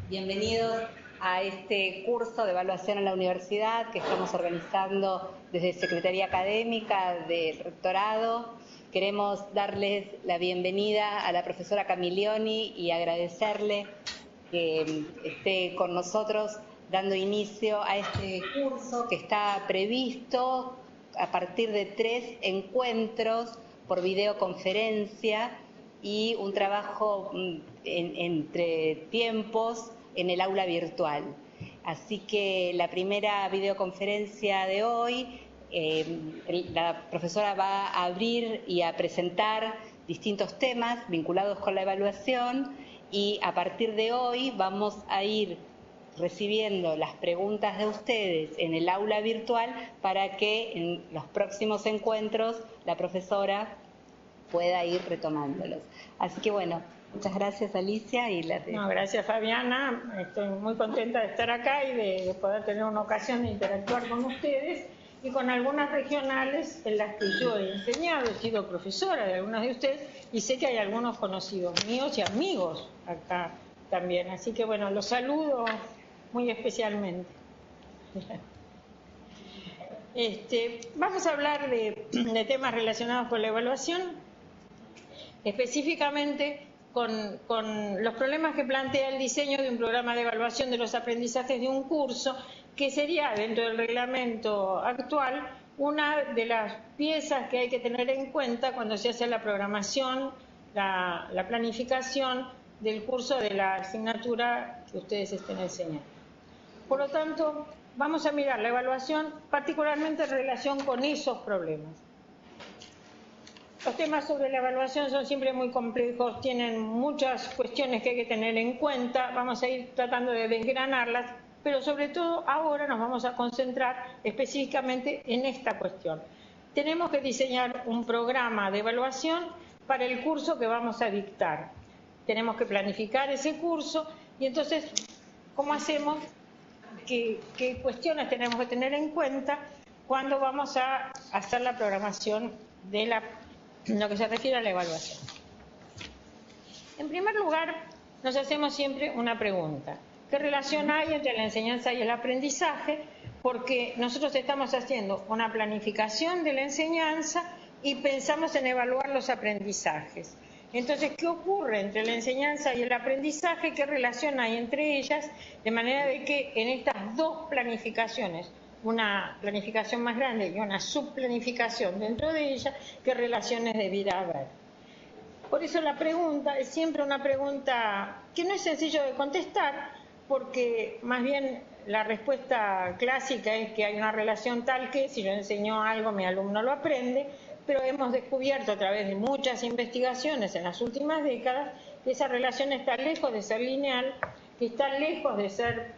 Bienvenidos a este curso de evaluación en la universidad que estamos organizando desde Secretaría Académica del Rectorado. Queremos darles la bienvenida a la profesora Camiglioni y agradecerle que esté con nosotros dando inicio a este curso que está previsto a partir de 3 encuentros por videoconferencia y un trabajo entre tiempos en el aula virtual. Así que la primera videoconferencia de hoy, la profesora va a abrir y a presentar distintos temas vinculados con la evaluación y a partir de hoy vamos a ir recibiendo las preguntas de ustedes en el aula virtual para que en los próximos encuentros la profesora pueda ir retomándolos. Así que bueno, muchas gracias Alicia. No, gracias Fabiana, estoy muy contenta de estar acá y de poder tener una ocasión de interactuar con ustedes y con algunas regionales en las que yo he enseñado, he sido profesora de algunas de ustedes y sé que hay algunos conocidos míos y amigos acá también, así que bueno, los saludo muy especialmente. Vamos a hablar de temas relacionados con la evaluación, específicamente con los problemas que plantea el diseño de un programa de evaluación de los aprendizajes de un curso, que sería, dentro del reglamento actual, una de las piezas que hay que tener en cuenta cuando se hace la programación, la planificación del curso de la asignatura que ustedes estén enseñando. Por lo tanto, vamos a mirar la evaluación particularmente en relación con esos problemas. Los temas sobre la evaluación son siempre muy complejos, tienen muchas cuestiones que hay que tener en cuenta, vamos a ir tratando de desgranarlas, pero sobre todo ahora nos vamos a concentrar específicamente en esta cuestión. Tenemos que diseñar un programa de evaluación para el curso que vamos a dictar. Tenemos que planificar ese curso y entonces, ¿cómo hacemos? ¿Qué cuestiones tenemos que tener en cuenta cuando vamos a hacer la programación de lo que se refiere a la evaluación? En primer lugar, nos hacemos siempre una pregunta. ¿Qué relación hay entre la enseñanza y el aprendizaje? Porque nosotros estamos haciendo una planificación de la enseñanza y pensamos en evaluar los aprendizajes. Entonces, ¿qué ocurre entre la enseñanza y el aprendizaje? ¿Qué relación hay entre ellas? De manera de que en estas dos planificaciones, una planificación más grande y una subplanificación dentro de ella, ¿qué relaciones debiera haber? Por eso la pregunta es siempre una pregunta que no es sencillo de contestar, porque más bien la respuesta clásica es que hay una relación tal que si yo enseño algo mi alumno lo aprende, pero hemos descubierto a través de muchas investigaciones en las últimas décadas que esa relación está lejos de ser lineal, que está lejos de ser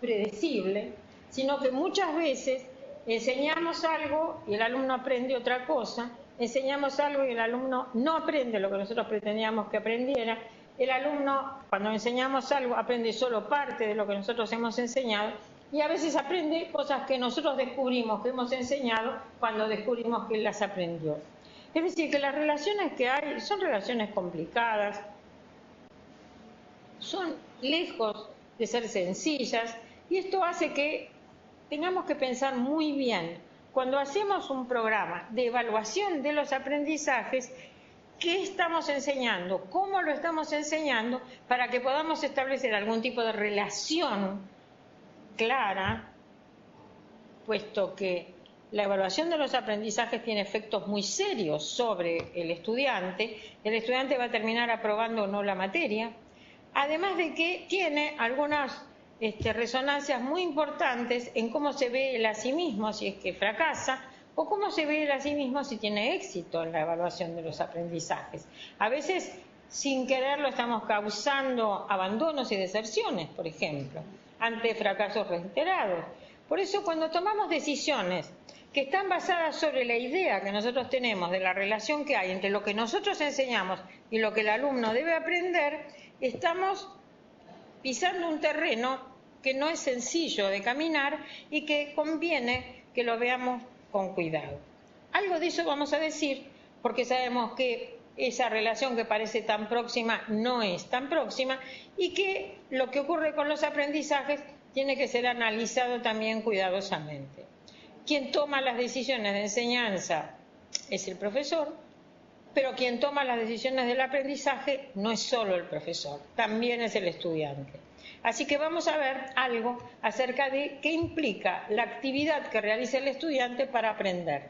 predecible, sino que muchas veces enseñamos algo y el alumno aprende otra cosa, enseñamos algo y el alumno no aprende lo que nosotros pretendíamos que aprendiera, el alumno cuando enseñamos algo aprende solo parte de lo que nosotros hemos enseñado y a veces aprende cosas que nosotros descubrimos que hemos enseñado cuando descubrimos que él las aprendió. Es decir, que las relaciones que hay son relaciones complicadas, son lejos de ser sencillas y esto hace que tengamos que pensar muy bien cuando hacemos un programa de evaluación de los aprendizajes, ¿qué estamos enseñando? ¿Cómo lo estamos enseñando? Para que podamos establecer algún tipo de relación clara, puesto que la evaluación de los aprendizajes tiene efectos muy serios sobre el estudiante va a terminar aprobando o no la materia, además de que tiene algunas resonancias muy importantes en cómo se ve él a sí mismo si es que fracasa, o cómo se ve él a sí mismo si tiene éxito en la evaluación de los aprendizajes. A veces, sin quererlo, estamos causando abandonos y deserciones, por ejemplo, ante fracasos reiterados. Por eso, cuando tomamos decisiones que están basadas sobre la idea que nosotros tenemos de la relación que hay entre lo que nosotros enseñamos y lo que el alumno debe aprender, estamos pisando un terreno que no es sencillo de caminar y que conviene que lo veamos con cuidado. Algo de eso vamos a decir porque sabemos que esa relación que parece tan próxima no es tan próxima y que lo que ocurre con los aprendizajes tiene que ser analizado también cuidadosamente. Quien toma las decisiones de enseñanza es el profesor, pero quien toma las decisiones del aprendizaje no es solo el profesor, también es el estudiante. Así que vamos a ver algo acerca de qué implica la actividad que realiza el estudiante para aprender.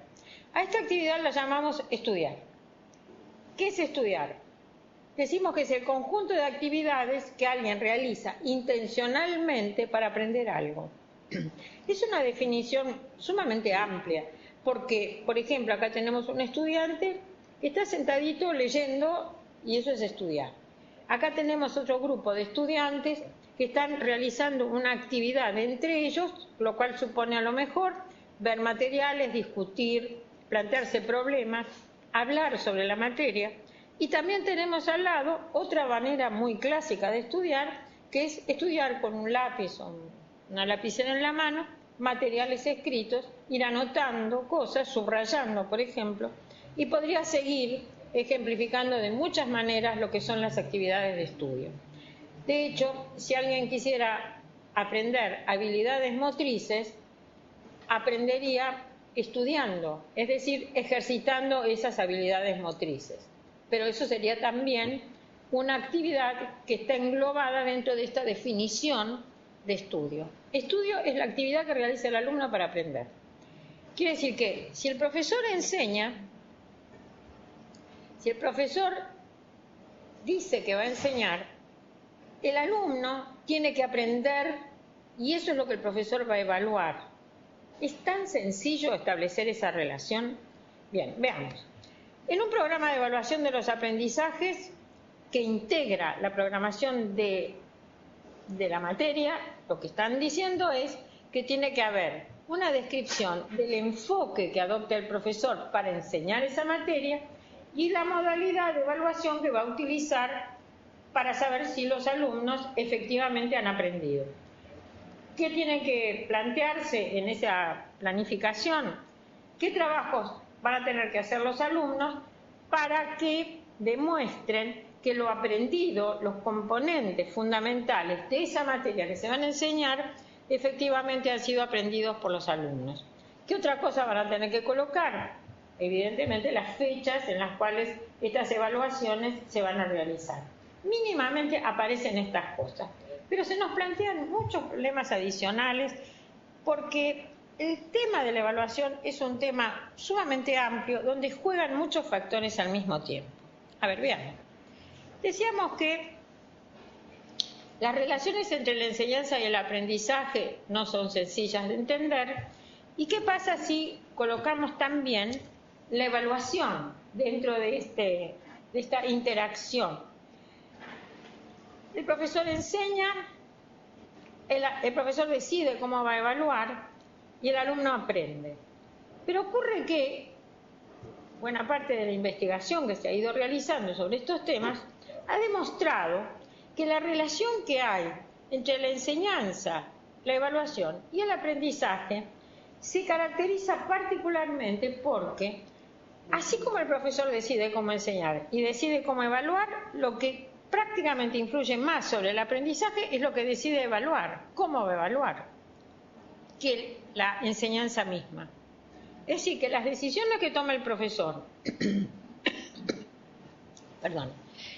A esta actividad la llamamos estudiar. ¿Qué es estudiar? Decimos que es el conjunto de actividades que alguien realiza intencionalmente para aprender algo. Es una definición sumamente amplia, porque, por ejemplo, acá tenemos un estudiante que está sentadito leyendo y eso es estudiar. Acá tenemos otro grupo de estudiantes que están realizando una actividad entre ellos, lo cual supone a lo mejor ver materiales, discutir, plantearse problemas, hablar sobre la materia. Y también tenemos al lado otra manera muy clásica de estudiar, que es estudiar con un lápiz o una lapicera en la mano, materiales escritos, ir anotando cosas, subrayando, por ejemplo, y podría seguir ejemplificando de muchas maneras lo que son las actividades de estudio. De hecho, si alguien quisiera aprender habilidades motrices, aprendería estudiando, es decir, ejercitando esas habilidades motrices. Pero eso sería también una actividad que está englobada dentro de esta definición de estudio. Estudio es la actividad que realiza el alumno para aprender. Quiere decir que si el profesor enseña, si el profesor dice que va a enseñar, el alumno tiene que aprender y eso es lo que el profesor va a evaluar. ¿Es tan sencillo establecer esa relación? Bien, veamos. En un programa de evaluación de los aprendizajes que integra la programación de la materia, lo que están diciendo es que tiene que haber una descripción del enfoque que adopta el profesor para enseñar esa materia y la modalidad de evaluación que va a utilizar para saber si los alumnos efectivamente han aprendido. ¿Qué tiene que plantearse en esa planificación? ¿Qué trabajos van a tener que hacer los alumnos para que demuestren que lo aprendido, los componentes fundamentales de esa materia que se van a enseñar, efectivamente han sido aprendidos por los alumnos? ¿Qué otra cosa van a tener que colocar? Evidentemente las fechas en las cuales estas evaluaciones se van a realizar. Mínimamente aparecen estas cosas, pero se nos plantean muchos problemas adicionales porque el tema de la evaluación es un tema sumamente amplio donde juegan muchos factores al mismo tiempo. A ver, veamos. Decíamos que las relaciones entre la enseñanza y el aprendizaje no son sencillas de entender. ¿Y qué pasa si colocamos también la evaluación dentro de esta interacción? El profesor enseña, el profesor decide cómo va a evaluar y el alumno aprende. Pero ocurre que buena parte de la investigación que se ha ido realizando sobre estos temas ha demostrado que la relación que hay entre la enseñanza, la evaluación y el aprendizaje se caracteriza particularmente porque, así como el profesor decide cómo enseñar y decide cómo evaluar, lo que prácticamente influye más sobre el aprendizaje es lo que decide evaluar, cómo va a evaluar, que la enseñanza misma. Es decir, que las decisiones que toma el profesor,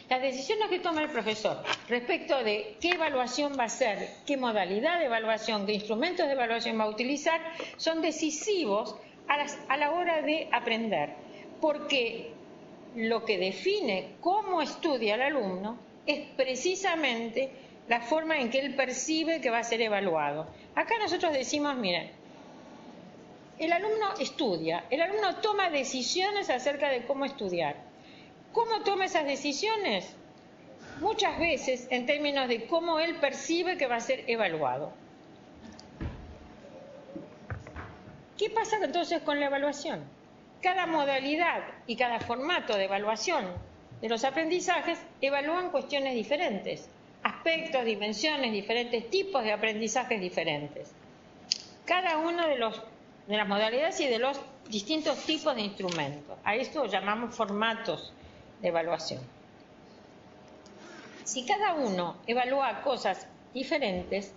las decisiones que toma el profesor respecto de qué evaluación va a hacer, qué modalidad de evaluación, qué instrumentos de evaluación va a utilizar, son decisivos a la hora de aprender, porque lo que define cómo estudia el alumno es precisamente la forma en que él percibe que va a ser evaluado. Acá nosotros decimos, miren, el alumno estudia, el alumno toma decisiones acerca de cómo estudiar. ¿Cómo toma esas decisiones? Muchas veces en términos de cómo él percibe que va a ser evaluado. ¿Qué pasa entonces con la evaluación? Cada modalidad y cada formato de evaluación de los aprendizajes evalúan cuestiones diferentes, aspectos, dimensiones, diferentes tipos de aprendizajes diferentes. Cada uno de las modalidades y de los distintos tipos de instrumentos. A esto llamamos formatos de evaluación. Si cada uno evalúa cosas diferentes,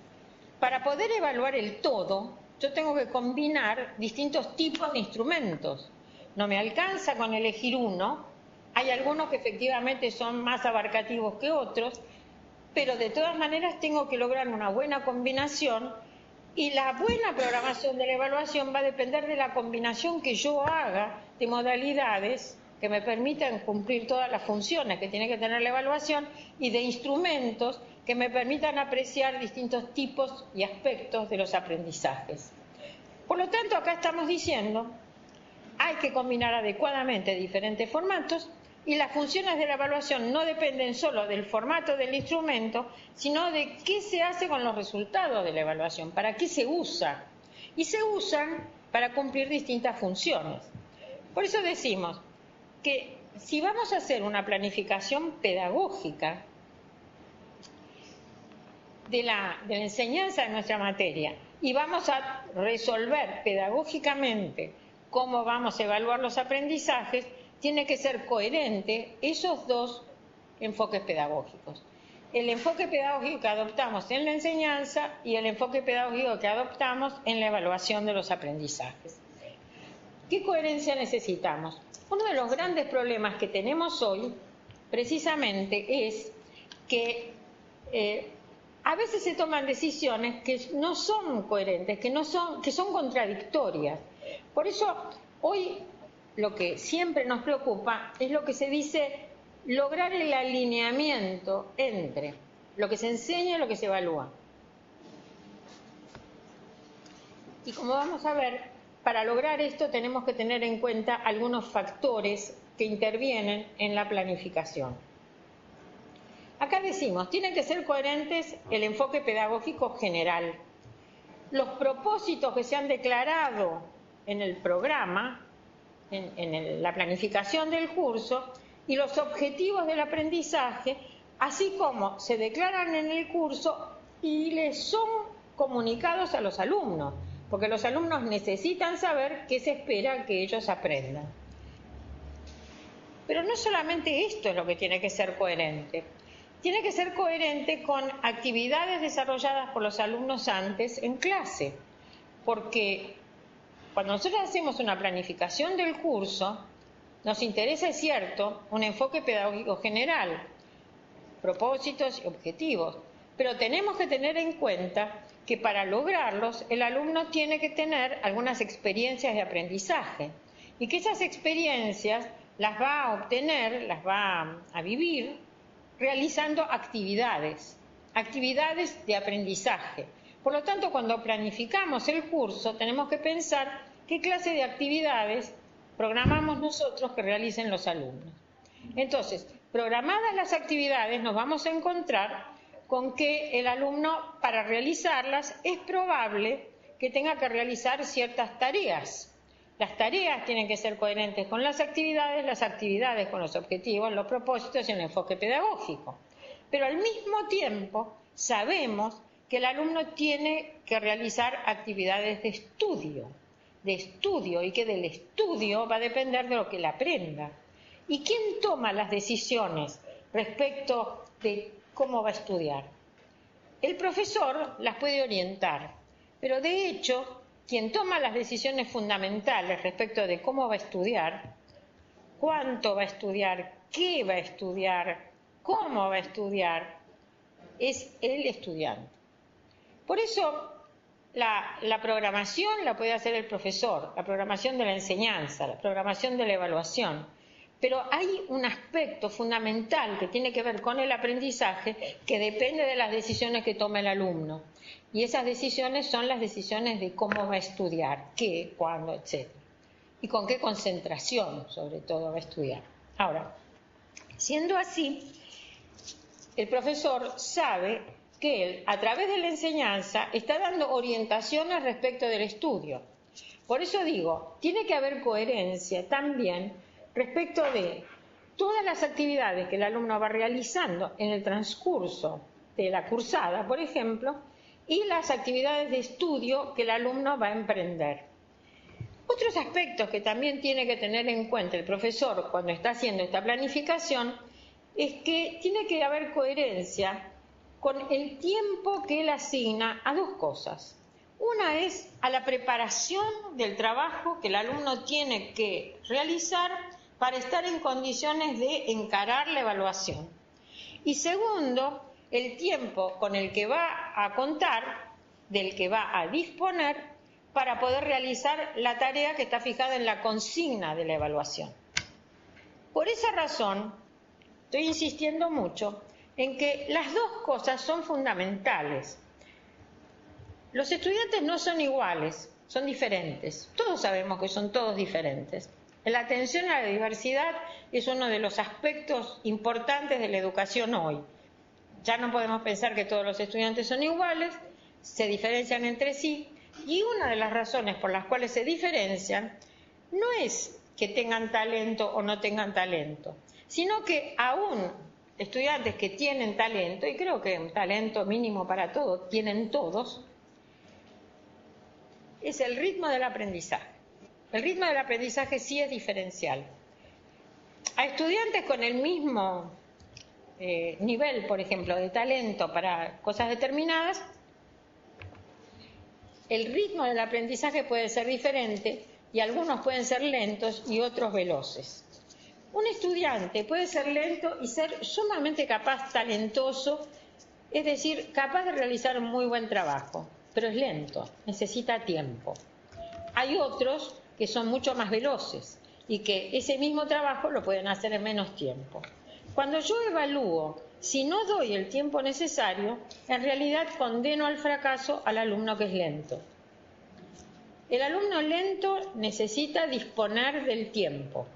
para poder evaluar el todo, yo tengo que combinar distintos tipos de instrumentos. No me alcanza con elegir uno, hay algunos que efectivamente son más abarcativos que otros, pero de todas maneras tengo que lograr una buena combinación y la buena programación de la evaluación va a depender de la combinación que yo haga de modalidades que me permitan cumplir todas las funciones que tiene que tener la evaluación y de instrumentos que me permitan apreciar distintos tipos y aspectos de los aprendizajes. Por lo tanto, acá estamos diciendo, hay que combinar adecuadamente diferentes formatos y las funciones de la evaluación no dependen solo del formato del instrumento, sino de qué se hace con los resultados de la evaluación, para qué se usa. Y se usan para cumplir distintas funciones. Por eso decimos que si vamos a hacer una planificación pedagógica de la enseñanza de nuestra materia y vamos a resolver pedagógicamente cómo vamos a evaluar los aprendizajes, tiene que ser coherente esos dos enfoques pedagógicos. El enfoque pedagógico que adoptamos en la enseñanza y el enfoque pedagógico que adoptamos en la evaluación de los aprendizajes. ¿Qué coherencia necesitamos? Uno de los grandes problemas que tenemos hoy, precisamente, es que a veces se toman decisiones que no son coherentes, que son contradictorias. Por eso, hoy lo que siempre nos preocupa es lo que se dice lograr el alineamiento entre lo que se enseña y lo que se evalúa. Y como vamos a ver, para lograr esto tenemos que tener en cuenta algunos factores que intervienen en la planificación. Acá decimos, tienen que ser coherentes el enfoque pedagógico general, los propósitos que se han declarado en el programa, en la planificación del curso, y los objetivos del aprendizaje, así como se declaran en el curso y les son comunicados a los alumnos, porque los alumnos necesitan saber qué se espera que ellos aprendan. Pero no solamente esto es lo que tiene que ser coherente. Tiene que ser coherente con actividades desarrolladas por los alumnos antes en clase, porque cuando nosotros hacemos una planificación del curso, nos interesa, es cierto, un enfoque pedagógico general, propósitos y objetivos, pero tenemos que tener en cuenta que para lograrlos el alumno tiene que tener algunas experiencias de aprendizaje y que esas experiencias las va a obtener, las va a vivir realizando actividades de aprendizaje. Por lo tanto, cuando planificamos el curso tenemos que pensar qué clase de actividades programamos nosotros que realicen los alumnos. Entonces, programadas las actividades, nos vamos a encontrar con que el alumno, para realizarlas, es probable que tenga que realizar ciertas tareas. Las tareas tienen que ser coherentes con las actividades con los objetivos, los propósitos y el enfoque pedagógico. Pero al mismo tiempo, sabemos que el alumno tiene que realizar actividades de estudio, y que del estudio va a depender de lo que él aprenda. ¿Y quién toma las decisiones respecto de cómo va a estudiar? El profesor las puede orientar, pero de hecho, quien toma las decisiones fundamentales respecto de cómo va a estudiar, cuánto va a estudiar, qué va a estudiar, cómo va a estudiar, es el estudiante. Por eso, la programación la puede hacer el profesor, la programación de la enseñanza, la programación de la evaluación. Pero hay un aspecto fundamental que tiene que ver con el aprendizaje que depende de las decisiones que toma el alumno. Y esas decisiones son las decisiones de cómo va a estudiar, qué, cuándo, etc. Y con qué concentración, sobre todo, va a estudiar. Ahora, siendo así, el profesor sabe que él, a través de la enseñanza, está dando orientaciones respecto del estudio. Por eso digo, tiene que haber coherencia también respecto de todas las actividades que el alumno va realizando en el transcurso de la cursada, por ejemplo, y las actividades de estudio que el alumno va a emprender. Otro otros aspectos que también tiene que tener en cuenta el profesor cuando está haciendo esta planificación es que tiene que haber coherencia con el tiempo que él asigna a dos cosas. Una es a la preparación del trabajo que el alumno tiene que realizar para estar en condiciones de encarar la evaluación. Y segundo, el tiempo con el que va a contar, del que va a disponer para poder realizar la tarea que está fijada en la consigna de la evaluación. Por esa razón, estoy insistiendo mucho en que las dos cosas son fundamentales. Los estudiantes no son iguales, son diferentes. Todos sabemos que son todos diferentes. La atención a la diversidad es uno de los aspectos importantes de la educación hoy. Ya no podemos pensar que todos los estudiantes son iguales, se diferencian entre sí, y una de las razones por las cuales se diferencian no es que tengan talento o no tengan talento, sino que aún estudiantes que tienen talento, y creo que un talento mínimo para todos, tienen todos, es el ritmo del aprendizaje. El ritmo del aprendizaje sí es diferencial. A estudiantes con el mismo nivel, por ejemplo, de talento para cosas determinadas, el ritmo del aprendizaje puede ser diferente y algunos pueden ser lentos y otros veloces. Un estudiante puede ser lento y ser sumamente capaz, talentoso, es decir, capaz de realizar un muy buen trabajo, pero es lento, necesita tiempo. Hay otros que son mucho más veloces y que ese mismo trabajo lo pueden hacer en menos tiempo. Cuando yo evalúo, si no doy el tiempo necesario, en realidad condeno al fracaso al alumno que es lento. El alumno lento necesita disponer del tiempo.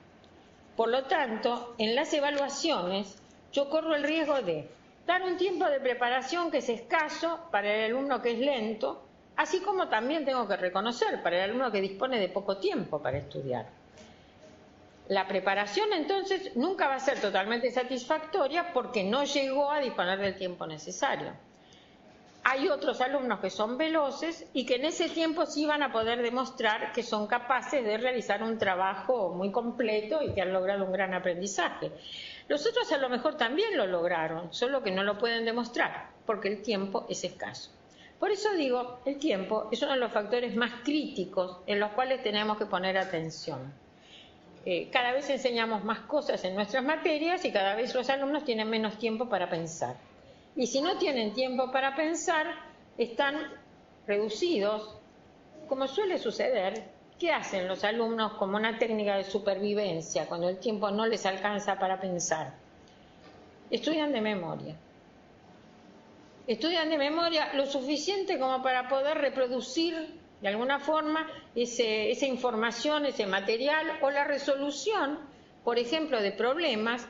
Por lo tanto, en las evaluaciones yo corro el riesgo de dar un tiempo de preparación que es escaso para el alumno que es lento, así como también tengo que reconocer para el alumno que dispone de poco tiempo para estudiar. La preparación entonces nunca va a ser totalmente satisfactoria porque no llegó a disponer del tiempo necesario. Hay otros alumnos que son veloces y que en ese tiempo sí van a poder demostrar que son capaces de realizar un trabajo muy completo y que han logrado un gran aprendizaje. Los otros a lo mejor también lo lograron, solo que no lo pueden demostrar porque el tiempo es escaso. Por eso digo, el tiempo es uno de los factores más críticos en los cuales tenemos que poner atención. Cada vez enseñamos más cosas en nuestras materias y cada vez los alumnos tienen menos tiempo para pensar. Y si no tienen tiempo para pensar, están reducidos, como suele suceder. ¿Qué hacen los alumnos como una técnica de supervivencia cuando el tiempo no les alcanza para pensar? Estudian de memoria. Estudian de memoria lo suficiente como para poder reproducir de alguna forma esa información, ese material o la resolución, por ejemplo, de problemas,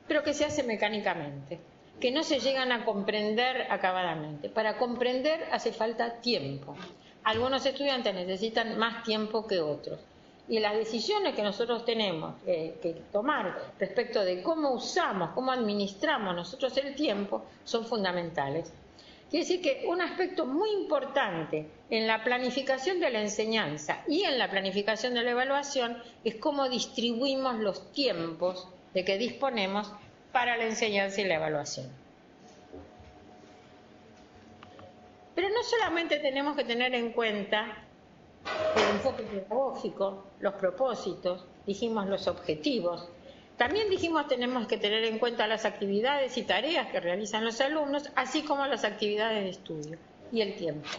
pero que se hace mecánicamente, que no se llegan a comprender acabadamente. Para comprender hace falta tiempo. Algunos estudiantes necesitan más tiempo que otros. Y las decisiones que nosotros tenemos que tomar respecto de cómo usamos, cómo administramos nosotros el tiempo, son fundamentales. Quiere decir que un aspecto muy importante en la planificación de la enseñanza y en la planificación de la evaluación es cómo distribuimos los tiempos de que disponemos para la enseñanza y la evaluación. Pero no solamente tenemos que tener en cuenta el enfoque pedagógico, los propósitos, dijimos los objetivos. También dijimos tenemos que tener en cuenta las actividades y tareas que realizan los alumnos, así como las actividades de estudio y el tiempo.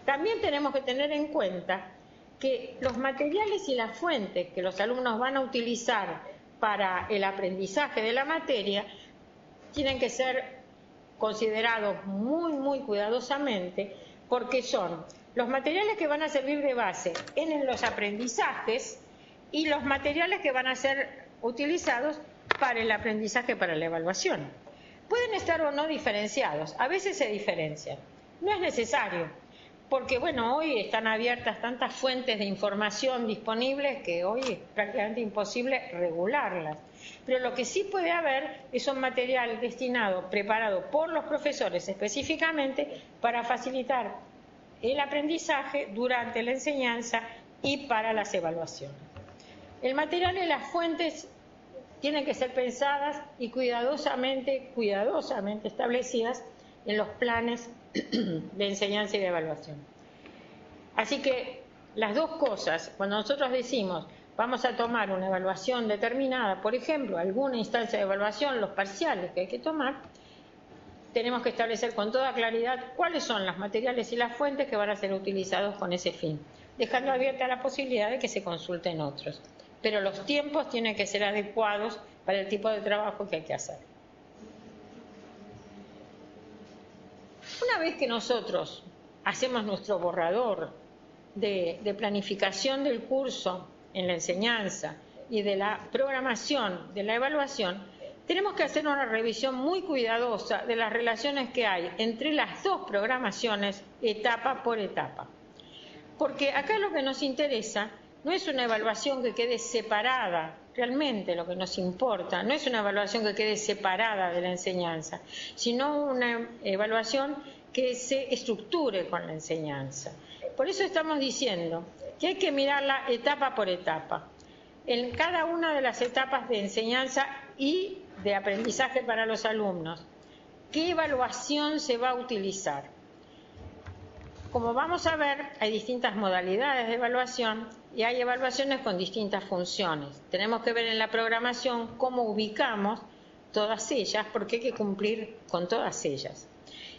También tenemos que tener en cuenta que los materiales y las fuentes que los alumnos van a utilizar para el aprendizaje de la materia tienen que ser considerados muy cuidadosamente porque son los materiales que van a servir de base en los aprendizajes y los materiales que van a ser utilizados para el aprendizaje, para la evaluación. Pueden estar o no diferenciados, a veces se diferencian. No es necesario, porque bueno, hoy están abiertas tantas fuentes de información disponibles que hoy es prácticamente imposible regularlas. Pero lo que sí puede haber es un material destinado, preparado por los profesores específicamente para facilitar el aprendizaje durante la enseñanza y para las evaluaciones. El material y las fuentes tienen que ser pensadas y cuidadosamente establecidas en los planes de enseñanza y de evaluación. Así que las dos cosas, cuando nosotros decimos vamos a tomar una evaluación determinada, por ejemplo, alguna instancia de evaluación, los parciales que hay que tomar, tenemos que establecer con toda claridad cuáles son los materiales y las fuentes que van a ser utilizados con ese fin, dejando abierta la posibilidad de que se consulten otros. Pero los tiempos tienen que ser adecuados para el tipo de trabajo que hay que hacer. Una vez que nosotros hacemos nuestro borrador de planificación del curso en la enseñanza y de la programación de la evaluación, tenemos que hacer una revisión muy cuidadosa de las relaciones que hay entre las dos programaciones etapa por etapa. Porque acá lo que nos interesa no es una evaluación que quede separada, realmente lo que nos importa, no es una evaluación que quede separada de la enseñanza, sino una evaluación que se estructure con la enseñanza. Por eso estamos diciendo que hay que mirarla etapa por etapa. En cada una de las etapas de enseñanza y de aprendizaje para los alumnos, ¿qué evaluación se va a utilizar? Como vamos a ver, hay distintas modalidades de evaluación y hay evaluaciones con distintas funciones. Tenemos que ver en la programación cómo ubicamos todas ellas, porque hay que cumplir con todas ellas.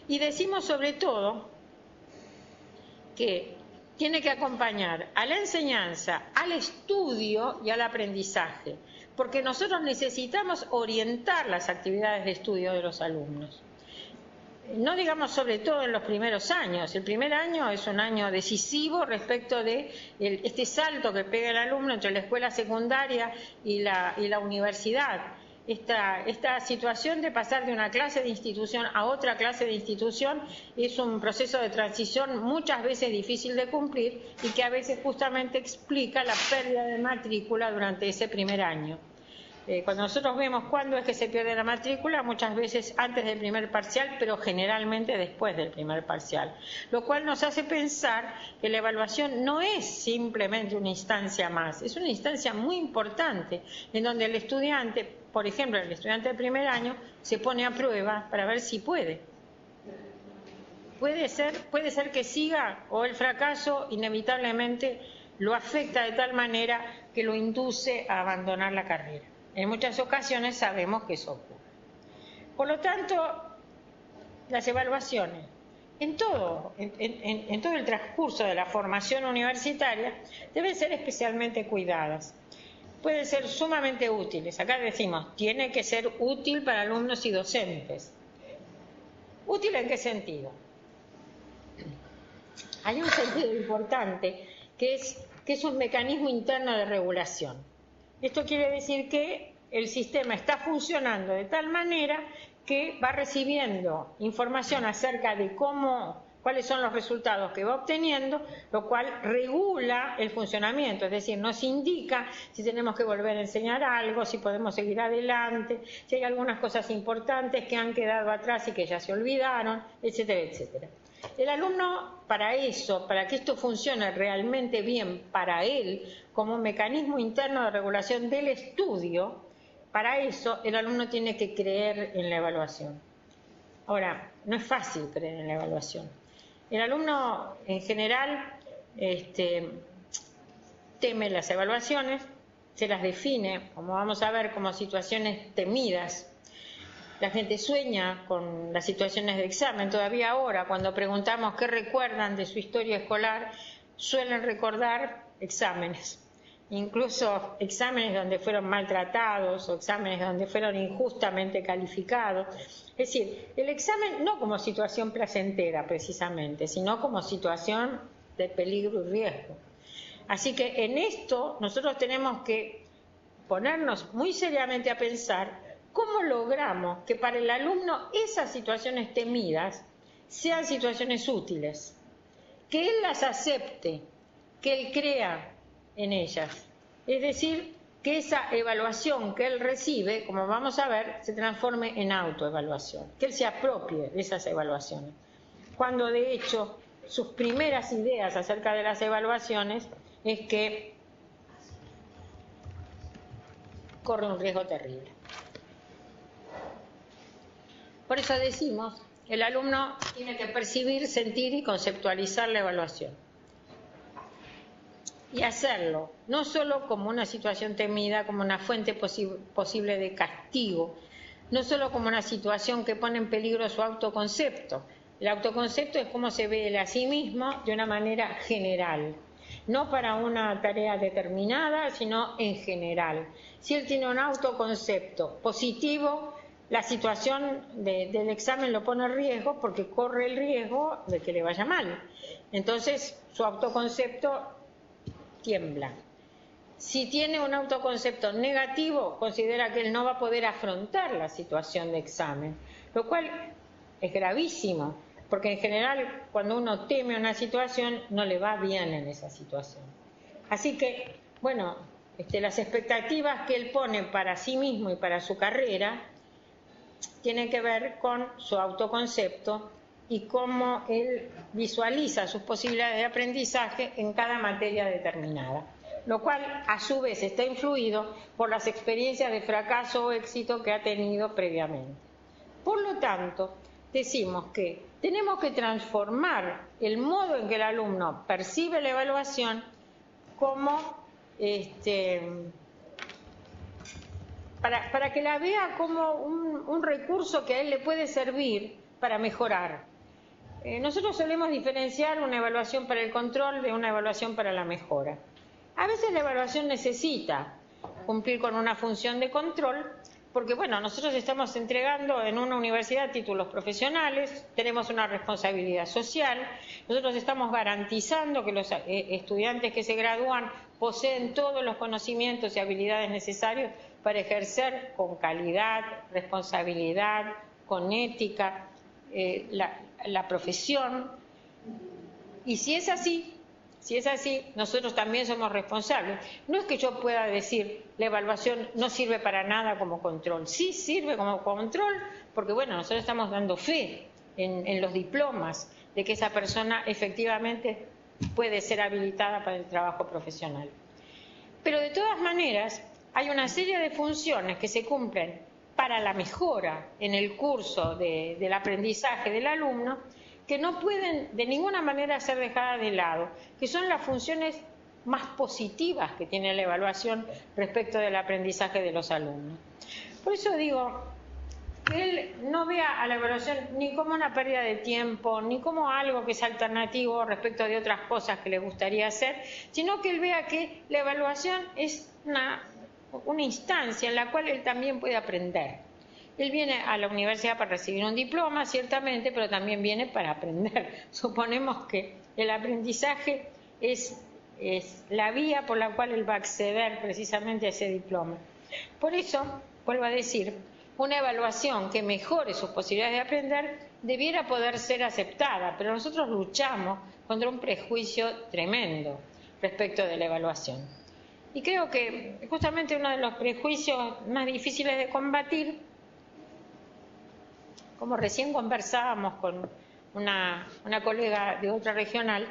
Y decimos sobre todo que tiene que acompañar a la enseñanza, al estudio y al aprendizaje, porque nosotros necesitamos orientar las actividades de estudio de los alumnos. No digamos sobre todo en los primeros años. El primer año es un año decisivo respecto de este salto que pega el alumno entre la escuela secundaria y la universidad. Esta situación de pasar de una clase de institución a otra clase de institución es un proceso de transición muchas veces difícil de cumplir y que a veces justamente explica la pérdida de matrícula durante ese primer año. Cuando nosotros vemos cuándo es que se pierde la matrícula, muchas veces antes del primer parcial, pero generalmente después del primer parcial, lo cual nos hace pensar que la evaluación no es simplemente una instancia más, es una instancia muy importante en donde el estudiante, por ejemplo, el estudiante del primer año, se pone a prueba para ver si puede. Puede ser que siga o el fracaso inevitablemente lo afecta de tal manera que lo induce a abandonar la carrera. En muchas ocasiones sabemos que eso ocurre. Por lo tanto, las evaluaciones en todo el transcurso de la formación universitaria deben ser especialmente cuidadas. Pueden ser sumamente útiles. Acá decimos, tiene que ser útil para alumnos y docentes. ¿Útil en qué sentido? Hay un sentido importante que es un mecanismo interno de regulación. Esto quiere decir que el sistema está funcionando de tal manera que va recibiendo información acerca de cuáles son los resultados que va obteniendo, lo cual regula el funcionamiento, es decir, nos indica si tenemos que volver a enseñar algo, si podemos seguir adelante, si hay algunas cosas importantes que han quedado atrás y que ya se olvidaron, etcétera, etcétera. El alumno, para eso, para que esto funcione realmente bien para él, como un mecanismo interno de regulación del estudio, para eso el alumno tiene que creer en la evaluación. Ahora, no es fácil creer en la evaluación. El alumno, en general, teme las evaluaciones, se las define, como vamos a ver, como situaciones temidas. La gente sueña con las situaciones de examen. Todavía ahora, cuando preguntamos qué recuerdan de su historia escolar, suelen recordar exámenes. Incluso exámenes donde fueron maltratados o exámenes donde fueron injustamente calificados. Es decir, el examen no como situación placentera precisamente, sino como situación de peligro y riesgo. Así que en esto nosotros tenemos que ponernos muy seriamente a pensar cómo logramos que para el alumno esas situaciones temidas sean situaciones útiles, que él las acepte, que él crea en ellas. Es decir, que esa evaluación que él recibe, como vamos a ver, se transforme en autoevaluación, que él se apropie de esas evaluaciones. Cuando de hecho sus primeras ideas acerca de las evaluaciones es que corre un riesgo terrible. Por eso decimos, el alumno tiene que percibir, sentir y conceptualizar la evaluación. Y hacerlo, no solo como una situación temida, como una fuente posible de castigo, no solo como una situación que pone en peligro su autoconcepto. El autoconcepto es cómo se ve él a sí mismo de una manera general, no para una tarea determinada, sino en general. Si él tiene un autoconcepto positivo, la situación del examen lo pone en riesgo porque corre el riesgo de que le vaya mal. Entonces, su autoconcepto tiembla. Si tiene un autoconcepto negativo, considera que él no va a poder afrontar la situación de examen, lo cual es gravísimo, porque en general cuando uno teme una situación no le va bien en esa situación. Así que, bueno, las expectativas que él pone para sí mismo y para su carrera tienen que ver con su autoconcepto y cómo él visualiza sus posibilidades de aprendizaje en cada materia determinada, lo cual a su vez está influido por las experiencias de fracaso o éxito que ha tenido previamente. Por lo tanto, decimos que tenemos que transformar el modo en que el alumno percibe la evaluación como para que la vea como un recurso que a él le puede servir para mejorar. Nosotros solemos diferenciar una evaluación para el control de una evaluación para la mejora. A veces la evaluación necesita cumplir con una función de control, porque bueno, nosotros estamos entregando en una universidad títulos profesionales, tenemos una responsabilidad social, nosotros estamos garantizando que los estudiantes que se gradúan poseen todos los conocimientos y habilidades necesarios para ejercer con calidad, responsabilidad, con ética, la profesión. Y si es así, nosotros también somos responsables. No es que yo pueda decir la evaluación no sirve para nada como control. Sí sirve como control porque, bueno, nosotros estamos dando fe en los diplomas de que esa persona efectivamente puede ser habilitada para el trabajo profesional. Pero de todas maneras, hay una serie de funciones que se cumplen para la mejora en el curso del aprendizaje del alumno que no pueden de ninguna manera ser dejadas de lado, que son las funciones más positivas que tiene la evaluación respecto del aprendizaje de los alumnos. Por eso digo que él no vea a la evaluación ni como una pérdida de tiempo, ni como algo que es alternativo respecto de otras cosas que le gustaría hacer, sino que él vea que la evaluación es una instancia en la cual él también puede aprender. Él viene a la universidad para recibir un diploma, ciertamente, pero también viene para aprender. Suponemos que el aprendizaje es la vía por la cual él va a acceder precisamente a ese diploma. Por eso, vuelvo a decir, una evaluación que mejore sus posibilidades de aprender debiera poder ser aceptada, pero nosotros luchamos contra un prejuicio tremendo respecto de la evaluación. Y creo que justamente uno de los prejuicios más difíciles de combatir, como recién conversábamos con una colega de otra regional,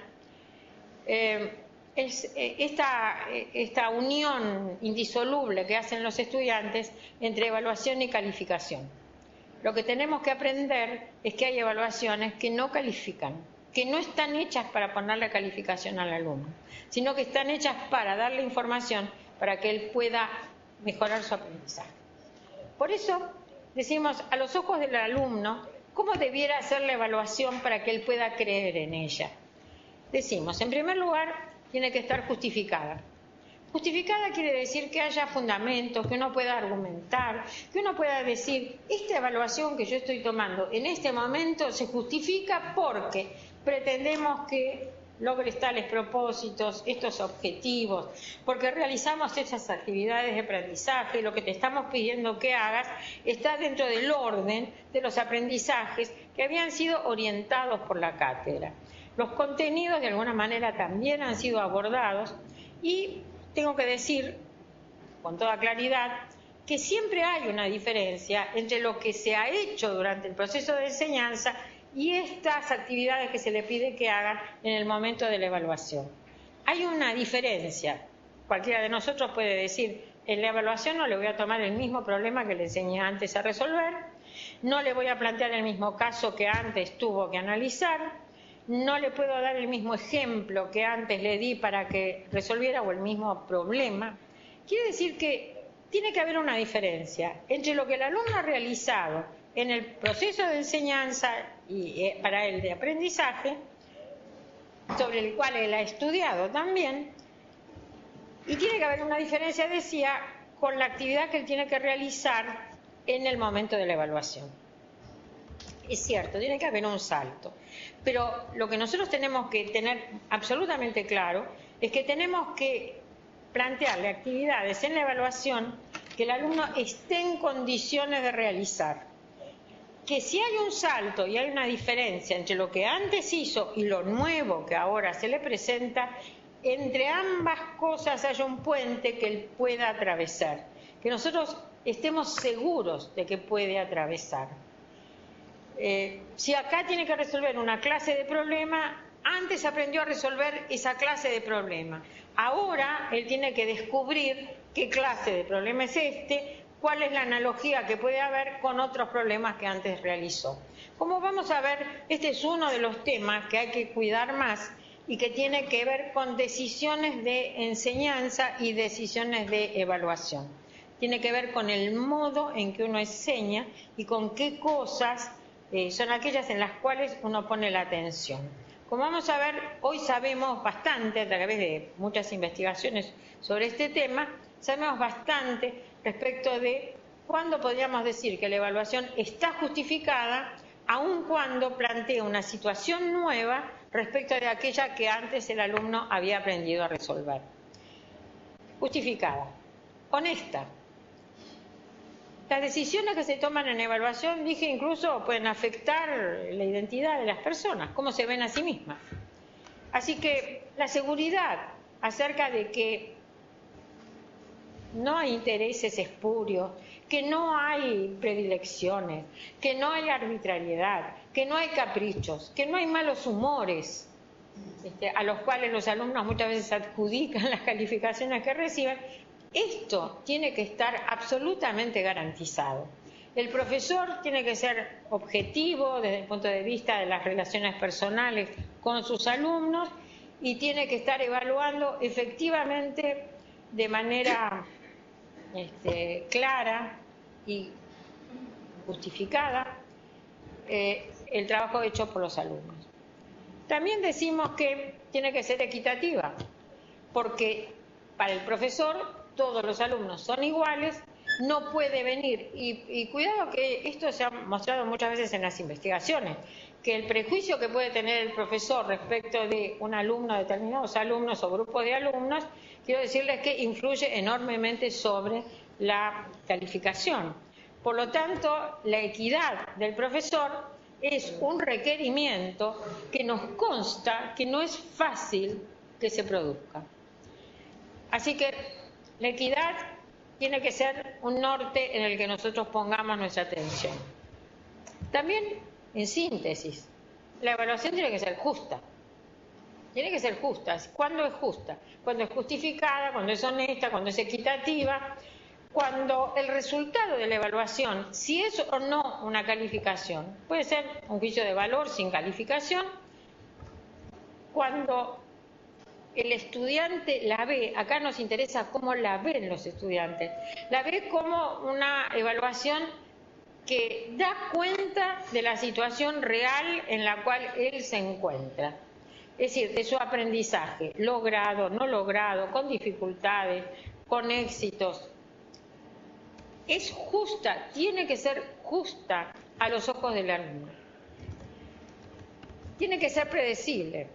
es esta unión indisoluble que hacen los estudiantes entre evaluación y calificación. Lo que tenemos que aprender es que hay evaluaciones que no califican, que no están hechas para ponerle calificación al alumno, sino que están hechas para darle información para que él pueda mejorar su aprendizaje. Por eso decimos, a los ojos del alumno, ¿cómo debiera ser la evaluación para que él pueda creer en ella? Decimos, en primer lugar, tiene que estar justificada. Justificada quiere decir que haya fundamentos, que uno pueda argumentar, que uno pueda decir, esta evaluación que yo estoy tomando en este momento se justifica porque pretendemos que logres tales propósitos, estos objetivos, porque realizamos estas actividades de aprendizaje, lo que te estamos pidiendo que hagas está dentro del orden de los aprendizajes que habían sido orientados por la cátedra. Los contenidos de alguna manera también han sido abordados y tengo que decir con toda claridad que siempre hay una diferencia entre lo que se ha hecho durante el proceso de enseñanza y estas actividades que se le pide que hagan en el momento de la evaluación. hay una diferencia. Cualquiera de nosotros puede decir, en la evaluación no le voy a tomar el mismo problema que le enseñé antes a resolver, no le voy a plantear el mismo caso que antes tuvo que analizar, no le puedo dar el mismo ejemplo que antes le di para que resolviera o el mismo problema. Quiere decir que tiene que haber una diferencia entre lo que el alumno ha realizado en el proceso de enseñanza y para él de aprendizaje, sobre el cual él ha estudiado también, y tiene que haber una diferencia, decía, con la actividad que él tiene que realizar en el momento de la evaluación. Es cierto, tiene que haber un salto, pero lo que nosotros tenemos que tener absolutamente claro es que tenemos que plantearle actividades en la evaluación que el alumno esté en condiciones de realizar. Que si hay un salto y hay una diferencia entre lo que antes hizo y lo nuevo que ahora se le presenta, entre ambas cosas haya un puente que él pueda atravesar, que nosotros estemos seguros de que puede atravesar. Si acá tiene que resolver una clase de problema, antes aprendió a resolver esa clase de problema. Ahora él tiene que descubrir qué clase de problema es este, cuál es la analogía que puede haber con otros problemas que antes realizó. Como vamos a ver, este es uno de los temas que hay que cuidar más y que tiene que ver con decisiones de enseñanza y decisiones de evaluación. Tiene que ver con el modo en que uno enseña y con qué cosas son aquellas en las cuales uno pone la atención. Como vamos a ver, hoy sabemos bastante, a través de muchas investigaciones sobre este tema, sabemos bastante respecto de cuándo podríamos decir que la evaluación está justificada, aun cuando plantea una situación nueva respecto de aquella que antes el alumno había aprendido a resolver. Justificada, honesta. Las decisiones que se toman en evaluación, dije, incluso pueden afectar la identidad de las personas, cómo se ven a sí mismas. Así que la seguridad acerca de que no hay intereses espurios, que no hay predilecciones, que no hay arbitrariedad, que no hay caprichos, que no hay malos humores, a los cuales los alumnos muchas veces adjudican las calificaciones que reciben. Esto tiene que estar absolutamente garantizado. El profesor tiene que ser objetivo desde el punto de vista de las relaciones personales con sus alumnos y tiene que estar evaluando efectivamente de manera clara y justificada el trabajo hecho por los alumnos. También decimos que tiene que ser equitativa, porque para el profesor todos los alumnos son iguales, no puede venir, y cuidado que esto se ha mostrado muchas veces en las investigaciones, que el prejuicio que puede tener el profesor respecto de un alumno, determinados alumnos o grupos de alumnos, quiero decirles que influye enormemente sobre la calificación. Por lo tanto, la equidad del profesor es un requerimiento que nos consta que no es fácil que se produzca. Así que la equidad tiene que ser un norte en el que nosotros pongamos nuestra atención. También, en síntesis, la evaluación tiene que ser justa. Tiene que ser justa. ¿Cuándo es justa? Cuando es justificada, cuando es honesta, cuando es equitativa, cuando el resultado de la evaluación, si es o no una calificación, puede ser un juicio de valor sin calificación, cuando el estudiante la ve, acá nos interesa cómo la ven los estudiantes, la ve como una evaluación que da cuenta de la situación real en la cual él se encuentra. Es decir, de su aprendizaje, logrado, no logrado, con dificultades, con éxitos. Es justa, tiene que ser justa a los ojos del alumno. Tiene que ser predecible.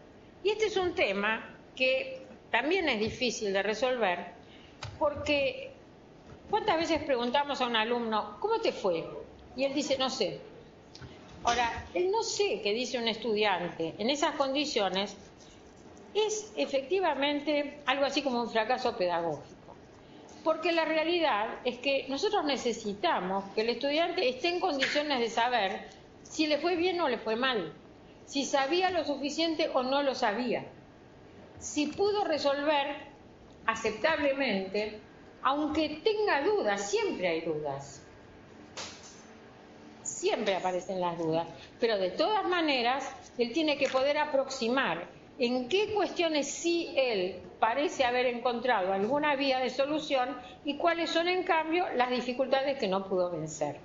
Y este es un tema que también es difícil de resolver, porque ¿cuántas veces preguntamos a un alumno, ¿cómo te fue? Y él dice, no sé. Ahora, el no sé que dice un estudiante en esas condiciones es efectivamente algo así como un fracaso pedagógico, porque la realidad es que nosotros necesitamos que el estudiante esté en condiciones de saber si le fue bien o le fue mal, si sabía lo suficiente o no lo sabía. si pudo resolver aceptablemente, aunque tenga dudas, siempre hay dudas. Siempre aparecen las dudas, pero de todas maneras él tiene que poder aproximar en qué cuestiones sí él parece haber encontrado alguna vía de solución y cuáles son en cambio las dificultades que no pudo vencer.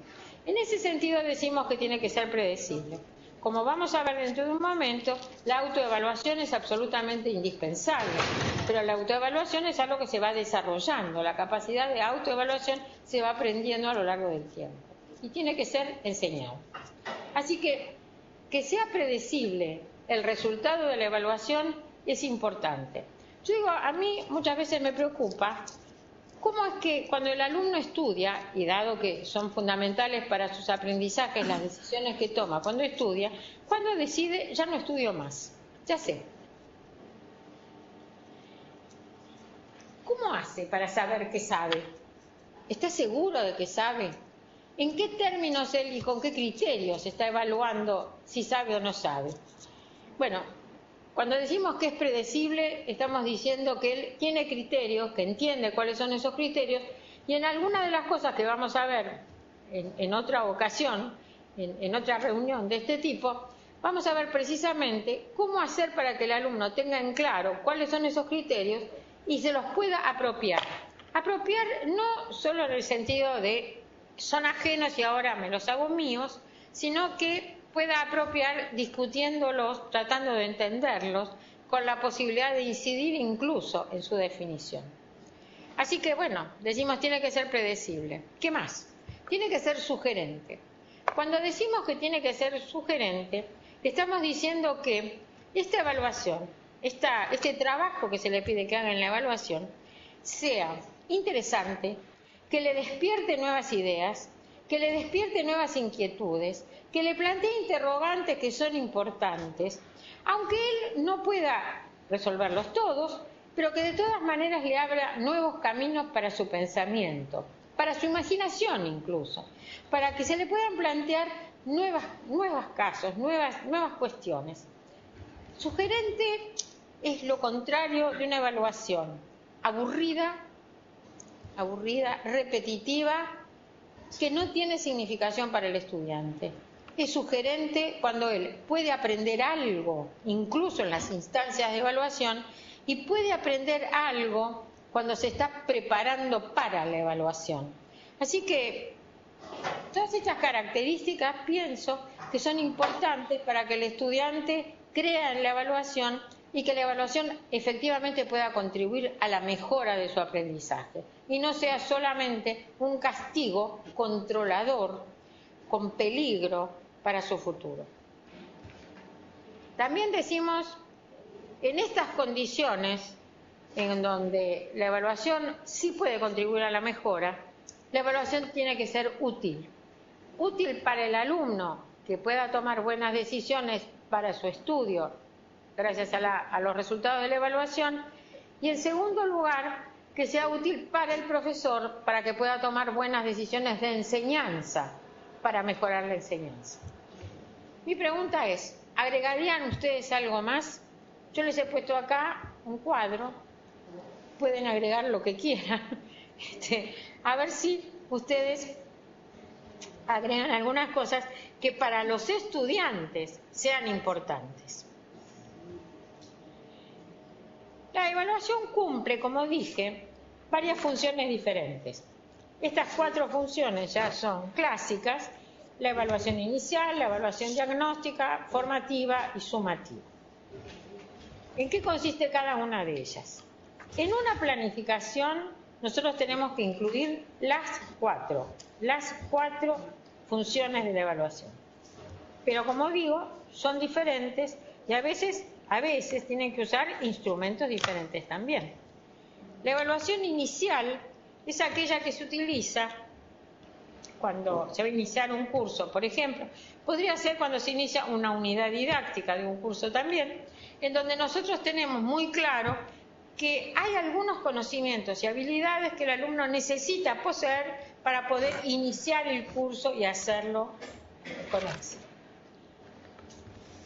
En ese sentido decimos que tiene que ser predecible. Como vamos a ver dentro de un momento, la autoevaluación es absolutamente indispensable, pero la autoevaluación es algo que se va desarrollando, la capacidad de autoevaluación se va aprendiendo a lo largo del tiempo y tiene que ser enseñado. Así que sea predecible el resultado de la evaluación es importante. Yo digo, a mí muchas veces me preocupa cómo es que cuando el alumno estudia, y dado que son fundamentales para sus aprendizajes las decisiones que toma cuando estudia, cuando decide ya no estudio más, ya sé. ¿Cómo hace para saber qué sabe? ¿Está seguro de que sabe? ¿En qué términos él y con qué criterios está evaluando si sabe o no sabe? Bueno, cuando decimos que es predecible, estamos diciendo que él tiene criterios, que entiende cuáles son esos criterios, y en alguna de las cosas que vamos a ver en otra ocasión, en otra reunión de este tipo, vamos a ver precisamente cómo hacer para que el alumno tenga en claro cuáles son esos criterios y se los pueda apropiar. Apropiar no solo en el sentido de son ajenos y ahora me los hago míos, sino que pueda apropiar discutiéndolos, tratando de entenderlos, con la posibilidad de incidir incluso en su definición. Así que bueno, decimos tiene que ser predecible. ¿Qué más? Tiene que ser sugerente. Cuando decimos que tiene que ser sugerente, estamos diciendo que esta evaluación, este trabajo que se le pide que haga en la evaluación, sea interesante, que le despierte nuevas ideas, que le despierte nuevas inquietudes, que le plantee interrogantes que son importantes, aunque él no pueda resolverlos todos, pero que de todas maneras le abra nuevos caminos para su pensamiento, para su imaginación incluso, para que se le puedan plantear nuevos casos, nuevas cuestiones. Sugerente es lo contrario de una evaluación aburrida, repetitiva, que no tiene significación para el estudiante. Es sugerente cuando él puede aprender algo, incluso en las instancias de evaluación, y puede aprender algo cuando se está preparando para la evaluación. Así que todas estas características pienso que son importantes para que el estudiante crea en la evaluación y que la evaluación efectivamente pueda contribuir a la mejora de su aprendizaje y no sea solamente un castigo controlador con peligro para su futuro. También decimos, en estas condiciones en donde la evaluación sí puede contribuir a la mejora, la evaluación tiene que ser útil. Útil para el alumno, que pueda tomar buenas decisiones para su estudio, gracias a los resultados de la evaluación, y en segundo lugar, que sea útil para el profesor, para que pueda tomar buenas decisiones de enseñanza, para mejorar la enseñanza. Mi pregunta es, ¿agregarían ustedes algo más? Yo les he puesto acá un cuadro, pueden agregar lo que quieran, a ver si ustedes agregan algunas cosas que para los estudiantes sean importantes. La evaluación cumple, como dije, varias funciones diferentes. Estas 4 funciones ya son clásicas: la evaluación inicial, la evaluación diagnóstica, formativa y sumativa. ¿En qué consiste cada una de ellas? En una planificación nosotros tenemos que incluir las 4 funciones de la evaluación. Pero como digo, son diferentes y a veces tienen que usar instrumentos diferentes también. La evaluación inicial es aquella que se utiliza cuando se va a iniciar un curso, por ejemplo. Podría ser cuando se inicia una unidad didáctica de un curso también, en donde nosotros tenemos muy claro que hay algunos conocimientos y habilidades que el alumno necesita poseer para poder iniciar el curso y hacerlo con éxito.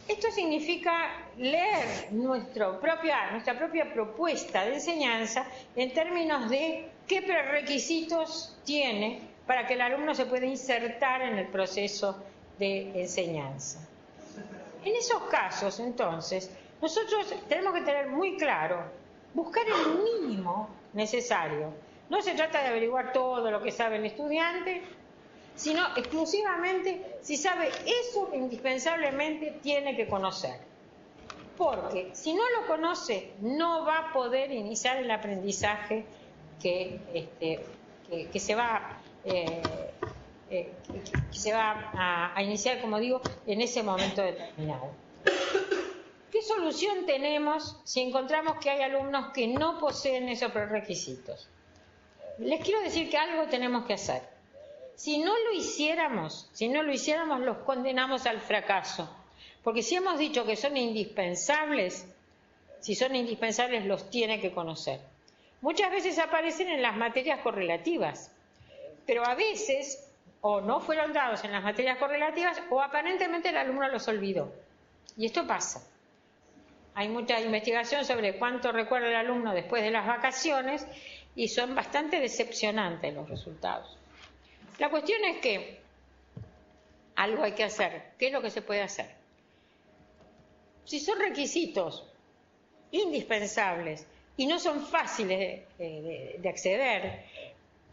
Esto significa leer nuestra propia propuesta de enseñanza en términos de qué prerequisitos tiene para que el alumno se pueda insertar en el proceso de enseñanza. En esos casos, entonces, nosotros tenemos que tener muy claro, buscar el mínimo necesario. No se trata de averiguar todo lo que sabe el estudiante, sino exclusivamente si sabe eso que indispensablemente tiene que conocer. Porque si no lo conoce, no va a poder iniciar el aprendizaje que se va a iniciar, como digo, en ese momento determinado. ¿Qué solución tenemos si encontramos que hay alumnos que no poseen esos prerequisitos? Les quiero decir que algo tenemos que hacer. Si no lo hiciéramos, los condenamos al fracaso. Porque si hemos dicho que son indispensables, si son indispensables los tiene que conocer. Muchas veces aparecen en las materias correlativas, pero a veces o no fueron dados en las materias correlativas o aparentemente el alumno los olvidó. Y esto pasa. Hay mucha investigación sobre cuánto recuerda el alumno después de las vacaciones y son bastante decepcionantes los resultados. La cuestión es que algo hay que hacer. ¿Qué es lo que se puede hacer? Si son requisitos indispensables y no son fáciles de acceder,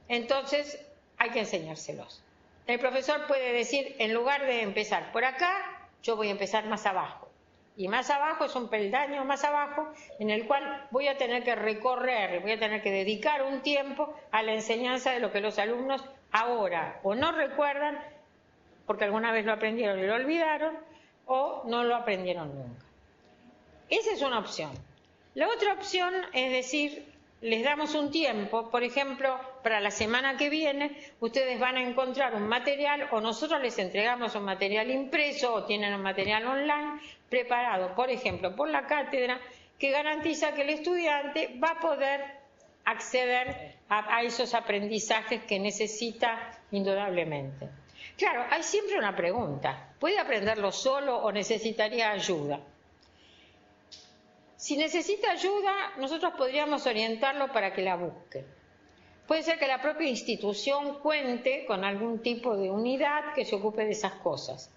entonces hay que enseñárselos. El profesor puede decir, en lugar de empezar por acá, yo voy a empezar más abajo. Y más abajo es un peldaño más abajo en el cual voy a tener que recorrer, voy a tener que dedicar un tiempo a la enseñanza de lo que los alumnos ahora o no recuerdan porque alguna vez lo aprendieron y lo olvidaron o no lo aprendieron nunca. Esa es una opción. La otra opción es decir, les damos un tiempo, por ejemplo, para la semana que viene ustedes van a encontrar un material o nosotros les entregamos un material impreso o tienen un material online preparado, por ejemplo, por la cátedra que garantiza que el estudiante va a poder acceder a esos aprendizajes que necesita indudablemente. Claro, hay siempre una pregunta, ¿puede aprenderlo solo o necesitaría ayuda? Si necesita ayuda, nosotros podríamos orientarlo para que la busque. Puede ser que la propia institución cuente con algún tipo de unidad que se ocupe de esas cosas.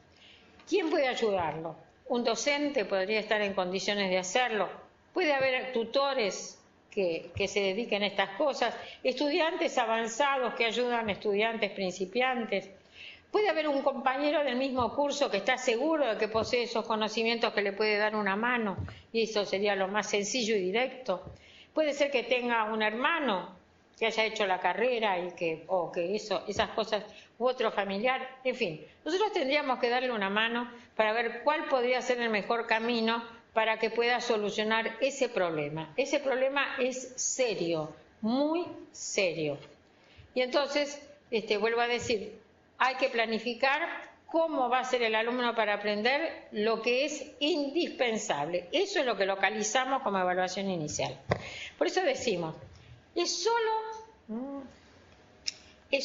¿Quién puede ayudarlo? Un docente podría estar en condiciones de hacerlo. Puede haber tutores que se dediquen a estas cosas, estudiantes avanzados que ayudan a estudiantes principiantes. Puede haber un compañero del mismo curso que está seguro de que posee esos conocimientos que le puede dar una mano y eso sería lo más sencillo y directo. Puede ser que tenga un hermano que haya hecho la carrera y esas cosas u otro familiar. En fin, nosotros tendríamos que darle una mano para ver cuál podría ser el mejor camino para que pueda solucionar ese problema. Ese problema es serio, muy serio. Y entonces, vuelvo a decir, hay que planificar cómo va a ser el alumno para aprender lo que es indispensable. Eso es lo que localizamos como evaluación inicial. Por eso decimos, es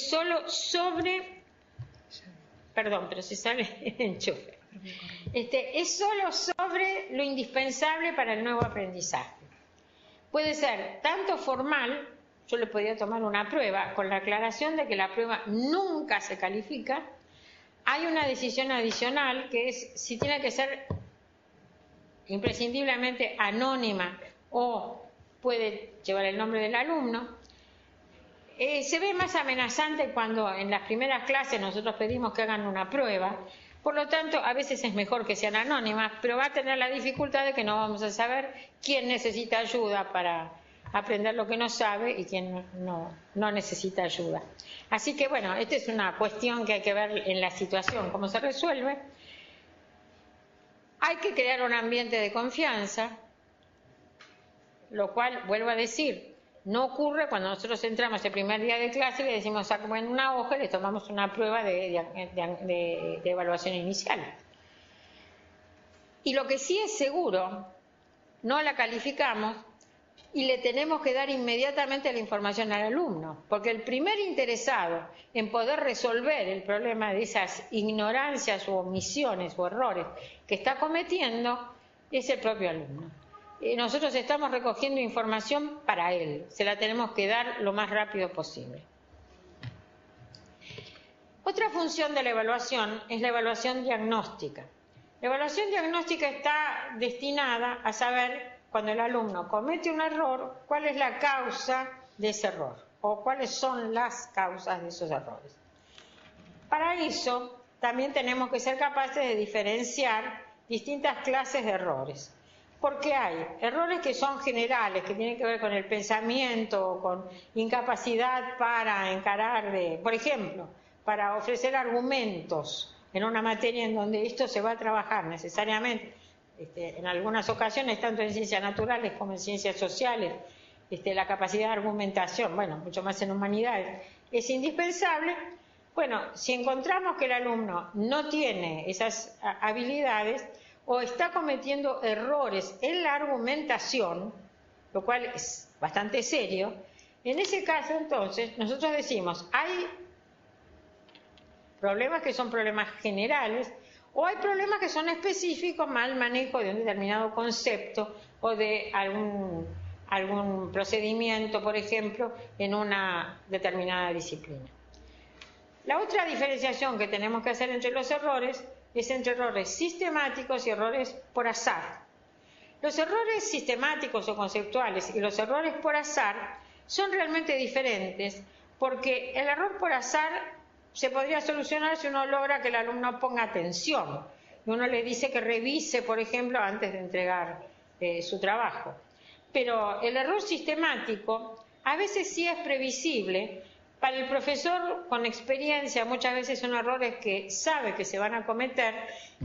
solo sobre, perdón, pero se sale el enchufe. Es solo sobre lo indispensable para el nuevo aprendizaje. Puede ser tanto formal. Yo le podría tomar una prueba con la aclaración de que la prueba nunca se califica. Hay una decisión adicional que es si tiene que ser imprescindiblemente anónima o puede llevar el nombre del alumno. Se ve más amenazante cuando en las primeras clases nosotros pedimos que hagan una prueba. Por lo tanto, a veces es mejor que sean anónimas, pero va a tener la dificultad de que no vamos a saber quién necesita ayuda para aprender lo que no sabe y quién no necesita ayuda. Así que bueno, esta es una cuestión que hay que ver en la situación, cómo se resuelve. Hay que crear un ambiente de confianza, lo cual, vuelvo a decir, no ocurre cuando nosotros entramos el primer día de clase y le decimos saquen una hoja y le tomamos una prueba de evaluación inicial. Y lo que sí es seguro, no la calificamos, y le tenemos que dar inmediatamente la información al alumno, porque el primer interesado en poder resolver el problema de esas ignorancias o omisiones o errores que está cometiendo es el propio alumno. Nosotros estamos recogiendo información para él, se la tenemos que dar lo más rápido posible. Otra función de la evaluación es la evaluación diagnóstica. La evaluación diagnóstica está destinada a saber, cuando el alumno comete un error, cuál es la causa de ese error o cuáles son las causas de esos errores. Para eso también tenemos que ser capaces de diferenciar distintas clases de errores, porque hay errores que son generales, que tienen que ver con el pensamiento, con incapacidad para encarar, por ejemplo, para ofrecer argumentos en una materia en donde esto se va a trabajar necesariamente, en algunas ocasiones, tanto en ciencias naturales como en ciencias sociales, la capacidad de argumentación, bueno, mucho más en humanidades, es indispensable. Bueno, si encontramos que el alumno no tiene esas habilidades o está cometiendo errores en la argumentación, lo cual es bastante serio, en ese caso entonces nosotros decimos, hay problemas que son problemas generales o hay problemas que son específicos, mal manejo de un determinado concepto o de algún procedimiento, por ejemplo, en una determinada disciplina. La otra diferenciación que tenemos que hacer entre los errores es entre errores sistemáticos y errores por azar. Los errores sistemáticos o conceptuales y los errores por azar son realmente diferentes porque el error por azar se podría solucionar si uno logra que el alumno ponga atención. Uno le dice que revise, por ejemplo, antes de entregar su trabajo. Pero el error sistemático a veces sí es previsible. Para el profesor con experiencia muchas veces son errores que sabe que se van a cometer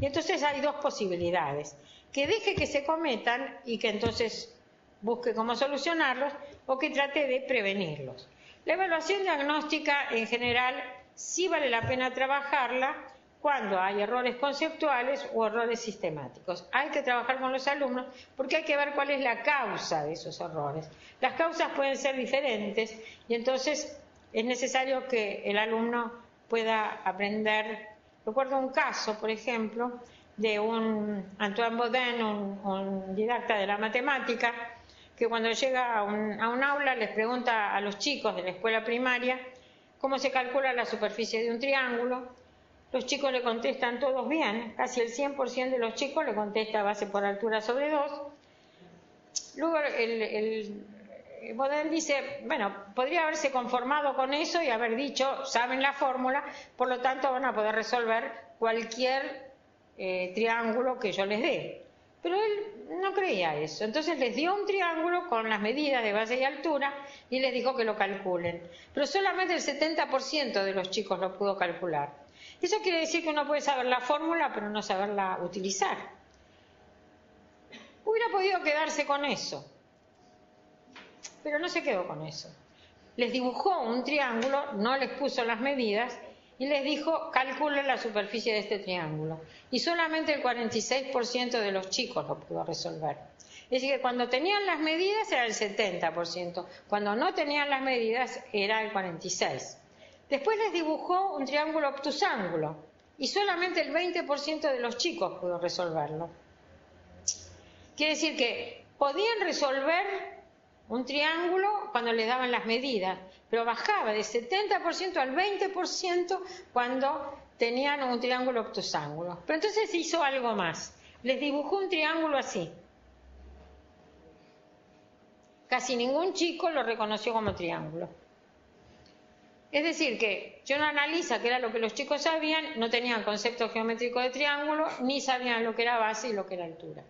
y entonces hay dos posibilidades. Que deje que se cometan y que entonces busque cómo solucionarlos o que trate de prevenirlos. La evaluación diagnóstica en general sí vale la pena trabajarla cuando hay errores conceptuales o errores sistemáticos. Hay que trabajar con los alumnos porque hay que ver cuál es la causa de esos errores. Las causas pueden ser diferentes y entonces es necesario que el alumno pueda aprender. Recuerdo un caso, por ejemplo, de un Antoine Baudin, un didacta de la matemática, que cuando llega a un aula les pregunta a los chicos de la escuela primaria cómo se calcula la superficie de un triángulo. Los chicos le contestan todos bien, casi el 100% de los chicos le contesta base por altura sobre 2. Luego Baudin dice, bueno, podría haberse conformado con eso y haber dicho, saben la fórmula, por lo tanto van a poder resolver cualquier triángulo que yo les dé. Pero él no creía eso, entonces les dio un triángulo con las medidas de base y altura y les dijo que lo calculen. Pero solamente el 70% de los chicos lo pudo calcular. Eso quiere decir que uno puede saber la fórmula, pero no saberla utilizar. Hubiera podido quedarse con eso, pero no se quedó con eso. Les dibujó un triángulo, no les puso las medidas y les dijo, calculen la superficie de este triángulo. Y solamente el 46% de los chicos lo pudo resolver. Es decir, que cuando tenían las medidas era el 70%, cuando no tenían las medidas era el 46%. Después les dibujó un triángulo obtusángulo y solamente el 20% de los chicos pudo resolverlo. Quiere decir que podían resolver un triángulo cuando les daban las medidas, pero bajaba de 70% al 20% cuando tenían un triángulo obtusángulo. Pero entonces hizo algo más, les dibujó un triángulo así. Casi ningún chico lo reconoció como triángulo. Es decir, que si uno analiza qué era lo que los chicos sabían, no tenían concepto geométrico de triángulo, ni sabían lo que era base y lo que era altura.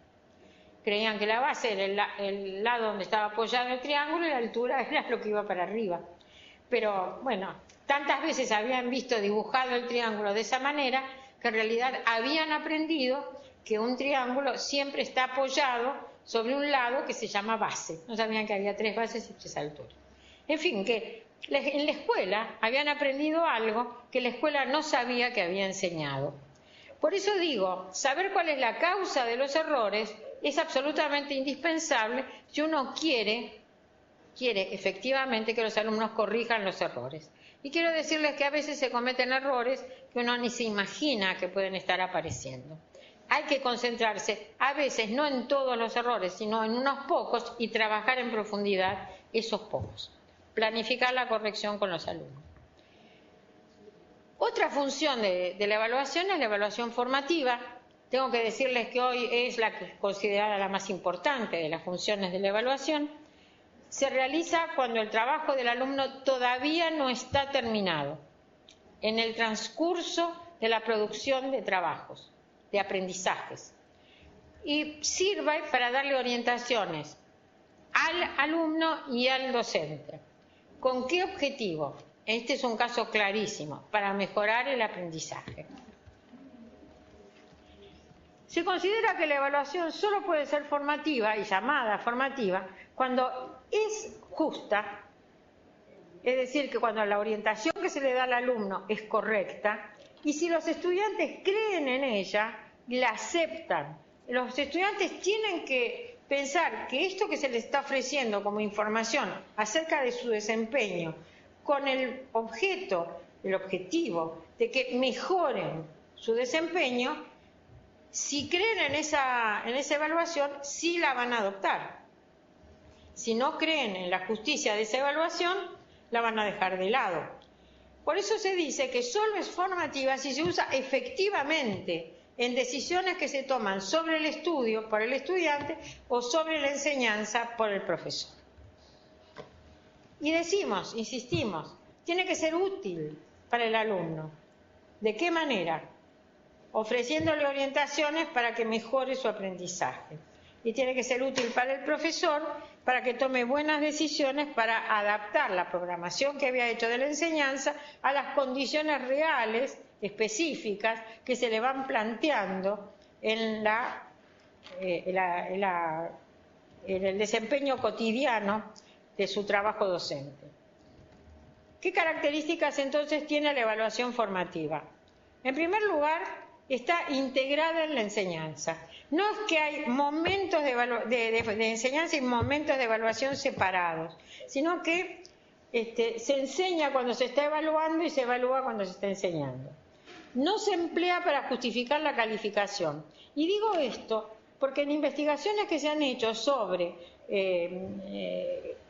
Creían que la base era el lado donde estaba apoyado el triángulo y la altura era lo que iba para arriba. Pero bueno, tantas veces habían visto dibujado el triángulo de esa manera que en realidad habían aprendido que un triángulo siempre está apoyado sobre un lado que se llama base. No sabían que había 3 bases y 3 alturas. En fin, que en la escuela habían aprendido algo que la escuela no sabía que había enseñado. Por eso digo, saber cuál es la causa de los errores es absolutamente indispensable si uno quiere quiere efectivamente que los alumnos corrijan los errores. Y quiero decirles que a veces se cometen errores que uno ni se imagina que pueden estar apareciendo. Hay que concentrarse, a veces no en todos los errores, sino en unos pocos y trabajar en profundidad esos pocos. Planificar la corrección con los alumnos. Otra función de la evaluación es la evaluación formativa. Tengo que decirles que hoy es la que es considerada la más importante de las funciones de la evaluación. Se realiza cuando el trabajo del alumno todavía no está terminado, en el transcurso de la producción de trabajos, de aprendizajes, y sirve para darle orientaciones al alumno y al docente. ¿Con qué objetivo? Este es un caso clarísimo, para mejorar el aprendizaje. Se considera que la evaluación solo puede ser formativa y llamada formativa cuando es justa, es decir, que cuando la orientación que se le da al alumno es correcta y si los estudiantes creen en ella, la aceptan. Los estudiantes tienen que pensar que esto que se les está ofreciendo como información acerca de su desempeño, con el objetivo de que mejoren su desempeño, si creen en esa evaluación, sí la van a adoptar. Si no creen en la justicia de esa evaluación, la van a dejar de lado. Por eso se dice que solo es formativa si se usa efectivamente en decisiones que se toman sobre el estudio por el estudiante o sobre la enseñanza por el profesor. Y decimos, insistimos, tiene que ser útil para el alumno. ¿De qué manera? Ofreciéndole orientaciones para que mejore su aprendizaje. Y tiene que ser útil para el profesor para que tome buenas decisiones para adaptar la programación que había hecho de la enseñanza a las condiciones reales, específicas, que se le van planteando en el desempeño cotidiano de su trabajo docente. ¿Qué características entonces tiene la evaluación formativa? En primer lugar, está integrada en la enseñanza. No es que hay momentos de enseñanza y momentos de evaluación separados, sino que se enseña cuando se está evaluando y se evalúa cuando se está enseñando. No se emplea para justificar la calificación. Y digo esto porque en investigaciones que se han hecho sobre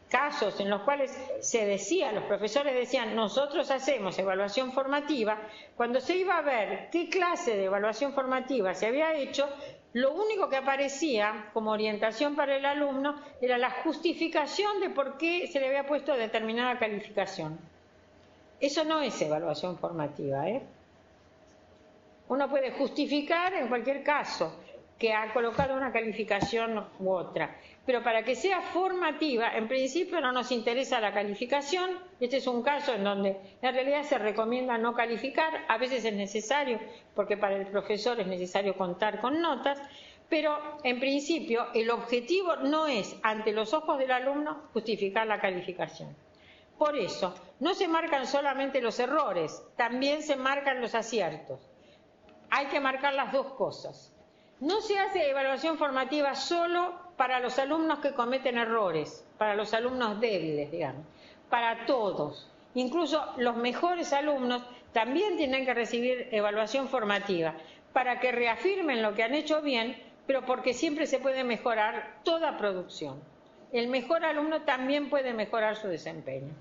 casos en los cuales los profesores decían, nosotros hacemos evaluación formativa, cuando se iba a ver qué clase de evaluación formativa se había hecho, lo único que aparecía como orientación para el alumno era la justificación de por qué se le había puesto determinada calificación. Eso no es evaluación formativa, ¿eh? Uno puede justificar en cualquier caso que ha colocado una calificación u otra, pero para que sea formativa, en principio no nos interesa la calificación. Este es un caso en donde en realidad se recomienda no calificar, a veces es necesario, porque para el profesor es necesario contar con notas, pero en principio el objetivo no es, ante los ojos del alumno, justificar la calificación. Por eso, no se marcan solamente los errores, también se marcan los aciertos. Hay que marcar las dos cosas. No se hace evaluación formativa solo para los alumnos que cometen errores, para los alumnos débiles, digamos, para todos. Incluso los mejores alumnos también tienen que recibir evaluación formativa para que reafirmen lo que han hecho bien, pero porque siempre se puede mejorar toda producción. El mejor alumno también puede mejorar su desempeño.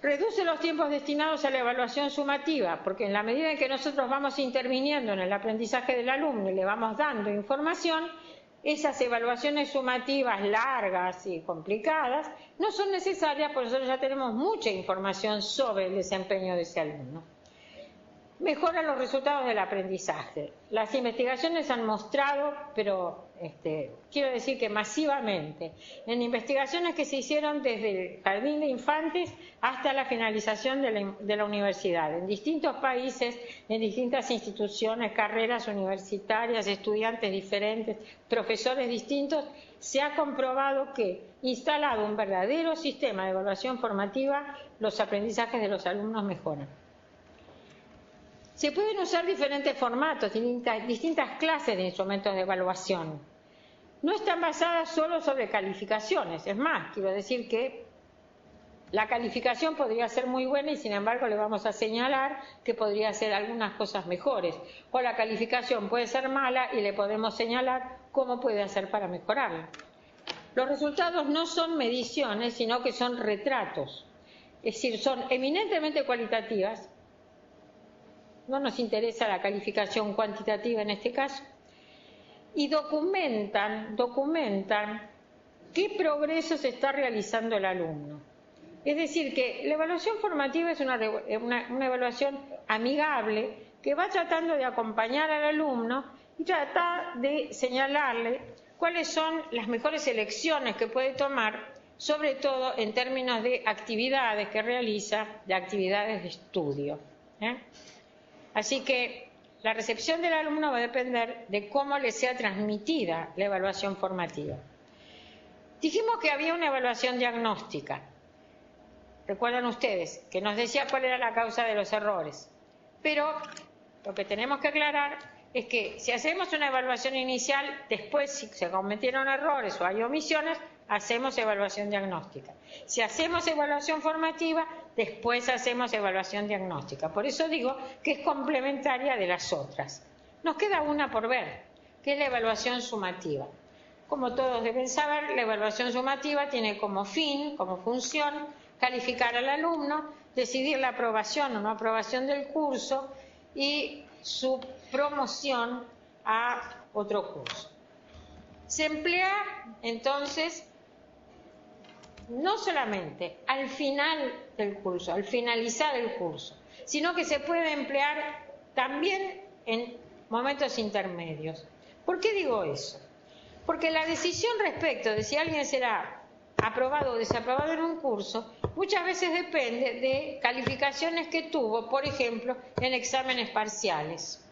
Reduce los tiempos destinados a la evaluación sumativa, porque en la medida en que nosotros vamos interviniendo en el aprendizaje del alumno y le vamos dando información, esas evaluaciones sumativas largas y complicadas no son necesarias porque nosotros ya tenemos mucha información sobre el desempeño de ese alumno. Mejora los resultados del aprendizaje. Las investigaciones han mostrado, pero quiero decir que masivamente, en investigaciones que se hicieron desde el jardín de infantes hasta la finalización de la universidad, en distintos países, en distintas instituciones, carreras universitarias, estudiantes diferentes, profesores distintos, se ha comprobado que, instalado un verdadero sistema de evaluación formativa, los aprendizajes de los alumnos mejoran. Se pueden usar diferentes formatos, distintas clases de instrumentos de evaluación. no están basadas solo sobre calificaciones. Es más, quiero decir que la calificación podría ser muy buena y sin embargo le vamos a señalar que podría hacer algunas cosas mejores. O la calificación puede ser mala y le podemos señalar cómo puede hacer para mejorarla. Los resultados no son mediciones, sino que son retratos. Es decir, son eminentemente cualitativas. No nos interesa la calificación cuantitativa en este caso. Y documentan qué progreso se está realizando el alumno. Es decir, que la evaluación formativa es una evaluación amigable que va tratando de acompañar al alumno y trata de señalarle cuáles son las mejores elecciones que puede tomar, sobre todo en términos de actividades que realiza, de actividades de estudio. Así que la recepción del alumno va a depender de cómo le sea transmitida la evaluación formativa. Dijimos que había una evaluación diagnóstica. Recuerdan ustedes que nos decía cuál era la causa de los errores. Pero lo que tenemos que aclarar es que si hacemos una evaluación inicial, después si se cometieron errores o hay omisiones, hacemos evaluación diagnóstica. Si hacemos evaluación formativa, después hacemos evaluación diagnóstica. Por eso digo que es complementaria de las otras. Nos queda una por ver, que es la evaluación sumativa. Como todos deben saber, la evaluación sumativa tiene como fin, como función, calificar al alumno, decidir la aprobación o no aprobación del curso y su promoción a otro curso. Se emplea entonces no solamente al final del curso, al finalizar el curso, sino que se puede emplear también en momentos intermedios. ¿Por qué digo eso? Porque la decisión respecto de si alguien será aprobado o desaprobado en un curso muchas veces depende de calificaciones que tuvo, por ejemplo, en exámenes parciales,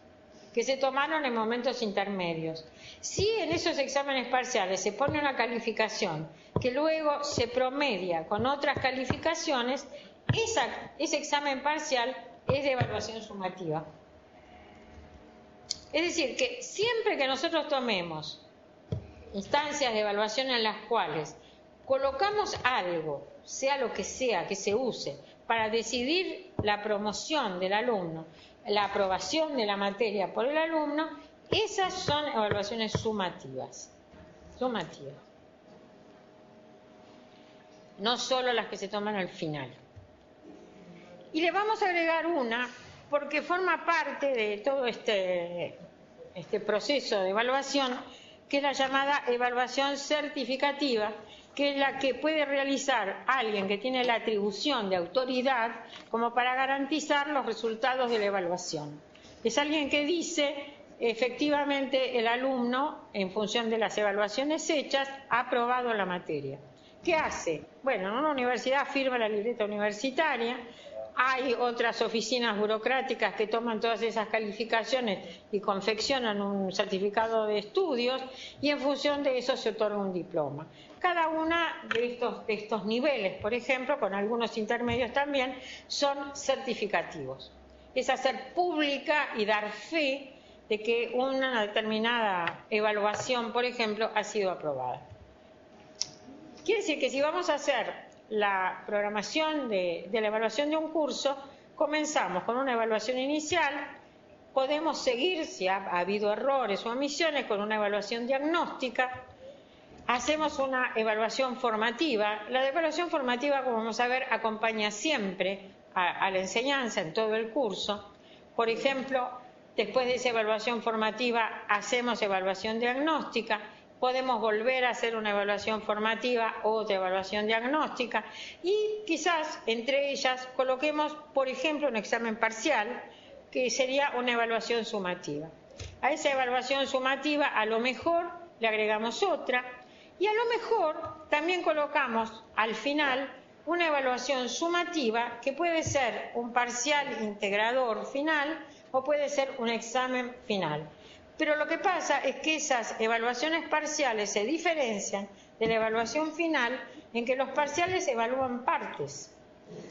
que se tomaron en momentos intermedios. Si en esos exámenes parciales se pone una calificación que luego se promedia con otras calificaciones, ese examen parcial es de evaluación sumativa. Es decir, que siempre que nosotros tomemos instancias de evaluación en las cuales colocamos algo, sea lo que sea que se use, para decidir la promoción del alumno, la aprobación de la materia por el alumno, esas son evaluaciones sumativas. No solo las que se toman al final. Y le vamos a agregar una, porque forma parte de todo este proceso de evaluación, que es la llamada evaluación certificativa, que es la que puede realizar alguien que tiene la atribución de autoridad como para garantizar los resultados de la evaluación. Es alguien que dice, efectivamente, el alumno, en función de las evaluaciones hechas, ha aprobado la materia. ¿Qué hace? Bueno, en una universidad firma la libreta universitaria, hay otras oficinas burocráticas que toman todas esas calificaciones y confeccionan un certificado de estudios y en función de eso se otorga un diploma. Cada una de estos niveles, por ejemplo, con algunos intermedios también, son certificativos. Es hacer pública y dar fe de que una determinada evaluación, por ejemplo, ha sido aprobada. Quiere decir que si vamos a hacer la programación de la evaluación de un curso, comenzamos con una evaluación inicial, podemos seguir, si ha habido errores o omisiones, con una evaluación diagnóstica, hacemos una evaluación formativa. La evaluación formativa, como vamos a ver, acompaña siempre a la enseñanza en todo el curso. Por ejemplo, después de esa evaluación formativa hacemos evaluación diagnóstica, podemos volver a hacer una evaluación formativa o otra evaluación diagnóstica y quizás entre ellas coloquemos, por ejemplo, un examen parcial que sería una evaluación sumativa. A esa evaluación sumativa a lo mejor le agregamos otra y a lo mejor también colocamos al final una evaluación sumativa que puede ser un parcial integrador final o puede ser un examen final. Pero lo que pasa es que esas evaluaciones parciales se diferencian de la evaluación final en que los parciales evalúan partes.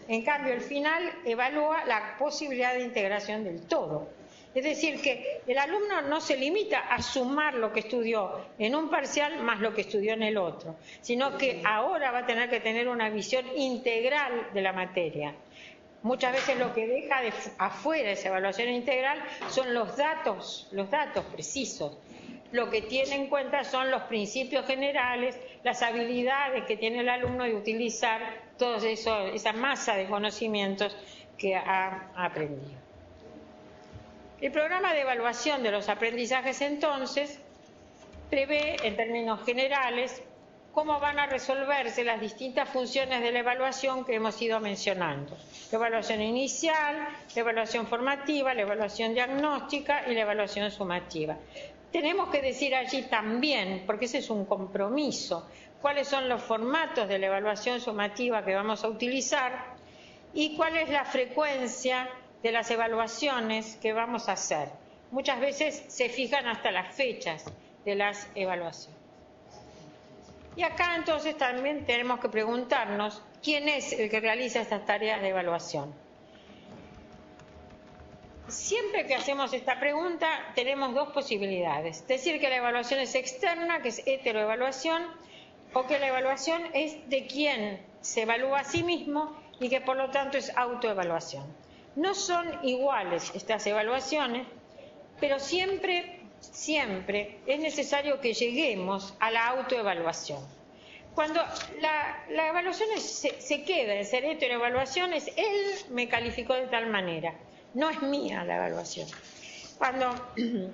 En cambio, el final evalúa la posibilidad de integración del todo. Es decir, que el alumno no se limita a sumar lo que estudió en un parcial más lo que estudió en el otro, sino que ahora va a tener que tener una visión integral de la materia. Muchas veces lo que deja afuera esa evaluación integral son los datos precisos. Lo que tiene en cuenta son los principios generales, las habilidades que tiene el alumno de utilizar toda esa masa de conocimientos que ha aprendido. El programa de evaluación de los aprendizajes, entonces, prevé, en términos generales, cómo van a resolverse las distintas funciones de la evaluación que hemos ido mencionando. La evaluación inicial, la evaluación formativa, la evaluación diagnóstica y la evaluación sumativa. Tenemos que decir allí también, porque ese es un compromiso, cuáles son los formatos de la evaluación sumativa que vamos a utilizar y cuál es la frecuencia de las evaluaciones que vamos a hacer. Muchas veces se fijan hasta las fechas de las evaluaciones. Y acá entonces también tenemos que preguntarnos quién es el que realiza estas tareas de evaluación. Siempre que hacemos esta pregunta tenemos dos posibilidades. Decir que la evaluación es externa, que es heteroevaluación, o que la evaluación es de quien se evalúa a sí mismo y que por lo tanto es autoevaluación. No son iguales estas evaluaciones, pero siempre es necesario que lleguemos a la autoevaluación. Cuando la evaluación se queda en ser heteroevaluaciones, él me calificó de tal manera. No es mía la evaluación.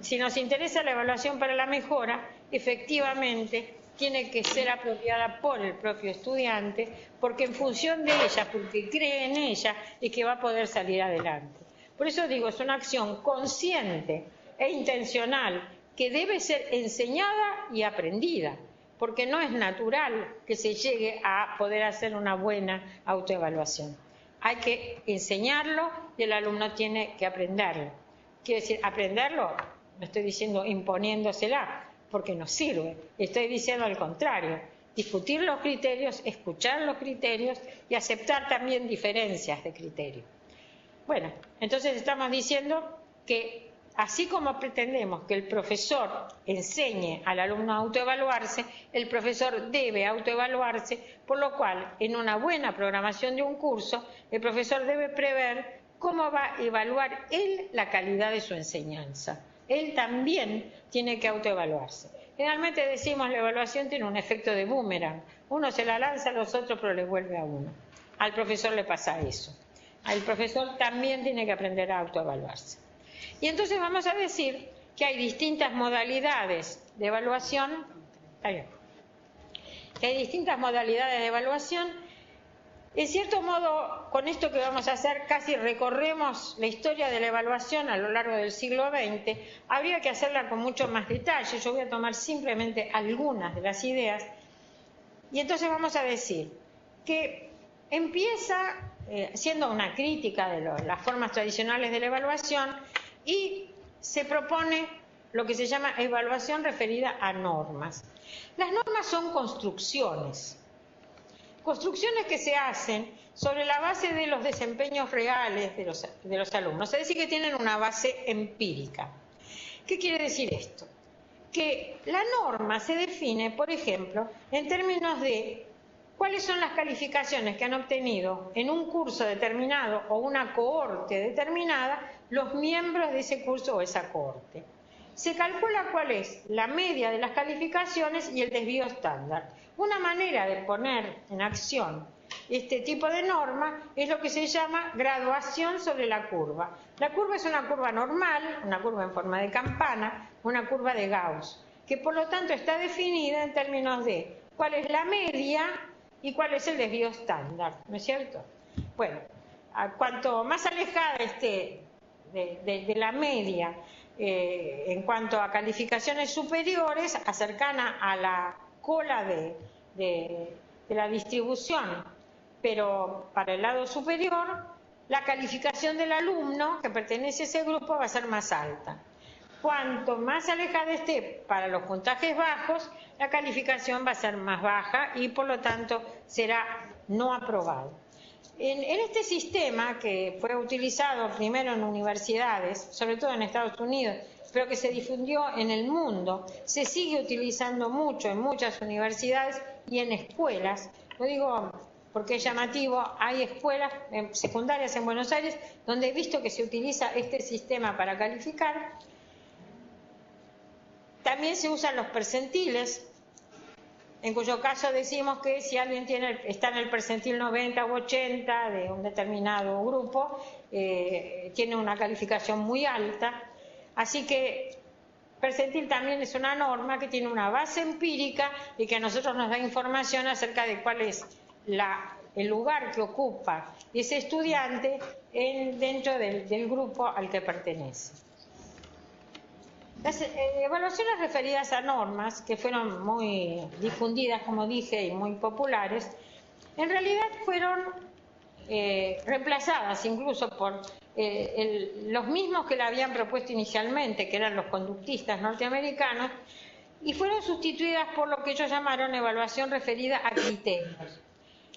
Si nos interesa la evaluación para la mejora, efectivamente tiene que ser apropiada por el propio estudiante, porque en función de ella, porque cree en ella, es que va a poder salir adelante. Por eso digo, es una acción consciente e intencional que debe ser enseñada y aprendida, porque no es natural que se llegue a poder hacer una buena autoevaluación. Hay que enseñarlo y el alumno tiene que aprenderlo. Quiero decir, aprenderlo, no estoy diciendo imponiéndosela, porque no sirve. Estoy diciendo al contrario, discutir los criterios, escuchar los criterios y aceptar también diferencias de criterio. Bueno, entonces estamos diciendo que así como pretendemos que el profesor enseñe al alumno a autoevaluarse, el profesor debe autoevaluarse, por lo cual, en una buena programación de un curso, el profesor debe prever cómo va a evaluar él la calidad de su enseñanza. Él también tiene que autoevaluarse. Generalmente decimos la evaluación tiene un efecto de boomerang. Uno se la lanza a los otros, pero le vuelve a uno. Al profesor le pasa eso. El profesor también tiene que aprender a autoevaluarse. Y entonces vamos a decir que hay distintas modalidades de evaluación. En cierto modo, con esto que vamos a hacer, casi recorremos la historia de la evaluación a lo largo del siglo XX. Habría que hacerla con mucho más detalle. Yo voy a tomar simplemente algunas de las ideas. Y entonces vamos a decir que empieza siendo una crítica de las formas tradicionales de la evaluación y se propone lo que se llama evaluación referida a normas. Las normas son construcciones que se hacen sobre la base de los desempeños reales de los alumnos, es decir, que tienen una base empírica. ¿Qué quiere decir esto? Que la norma se define, por ejemplo, en términos de cuáles son las calificaciones que han obtenido en un curso determinado o una cohorte determinada los miembros de ese curso o esa cohorte. Se calcula cuál es la media de las calificaciones y el desvío estándar. Una manera de poner en acción este tipo de norma es lo que se llama graduación sobre la curva. La curva es una curva normal, una curva en forma de campana, una curva de Gauss, que por lo tanto está definida en términos de cuál es la media y cuál es el desvío estándar, ¿no es cierto? Bueno, cuanto más alejada esté de la media en cuanto a calificaciones superiores, cercana a la cola de la distribución, pero para el lado superior, la calificación del alumno que pertenece a ese grupo va a ser más alta. Cuanto más alejada esté para los puntajes bajos, la calificación va a ser más baja y por lo tanto será no aprobado. En este sistema que fue utilizado primero en universidades, sobre todo en Estados Unidos, pero que se difundió en el mundo, se sigue utilizando mucho en muchas universidades y en escuelas. Lo digo porque es llamativo, hay escuelas secundarias en Buenos Aires donde he visto que se utiliza este sistema para calificar. También se usan los percentiles, en cuyo caso decimos que si alguien está en el percentil 90 u 80 de un determinado grupo, tiene una calificación muy alta. Así que percentil también es una norma que tiene una base empírica y que a nosotros nos da información acerca de cuál es el lugar que ocupa ese estudiante dentro del grupo al que pertenece. Las evaluaciones referidas a normas, que fueron muy difundidas, como dije, y muy populares, en realidad fueron reemplazadas incluso por los mismos que la habían propuesto inicialmente, que eran los conductistas norteamericanos, y fueron sustituidas por lo que ellos llamaron evaluación referida a criterios.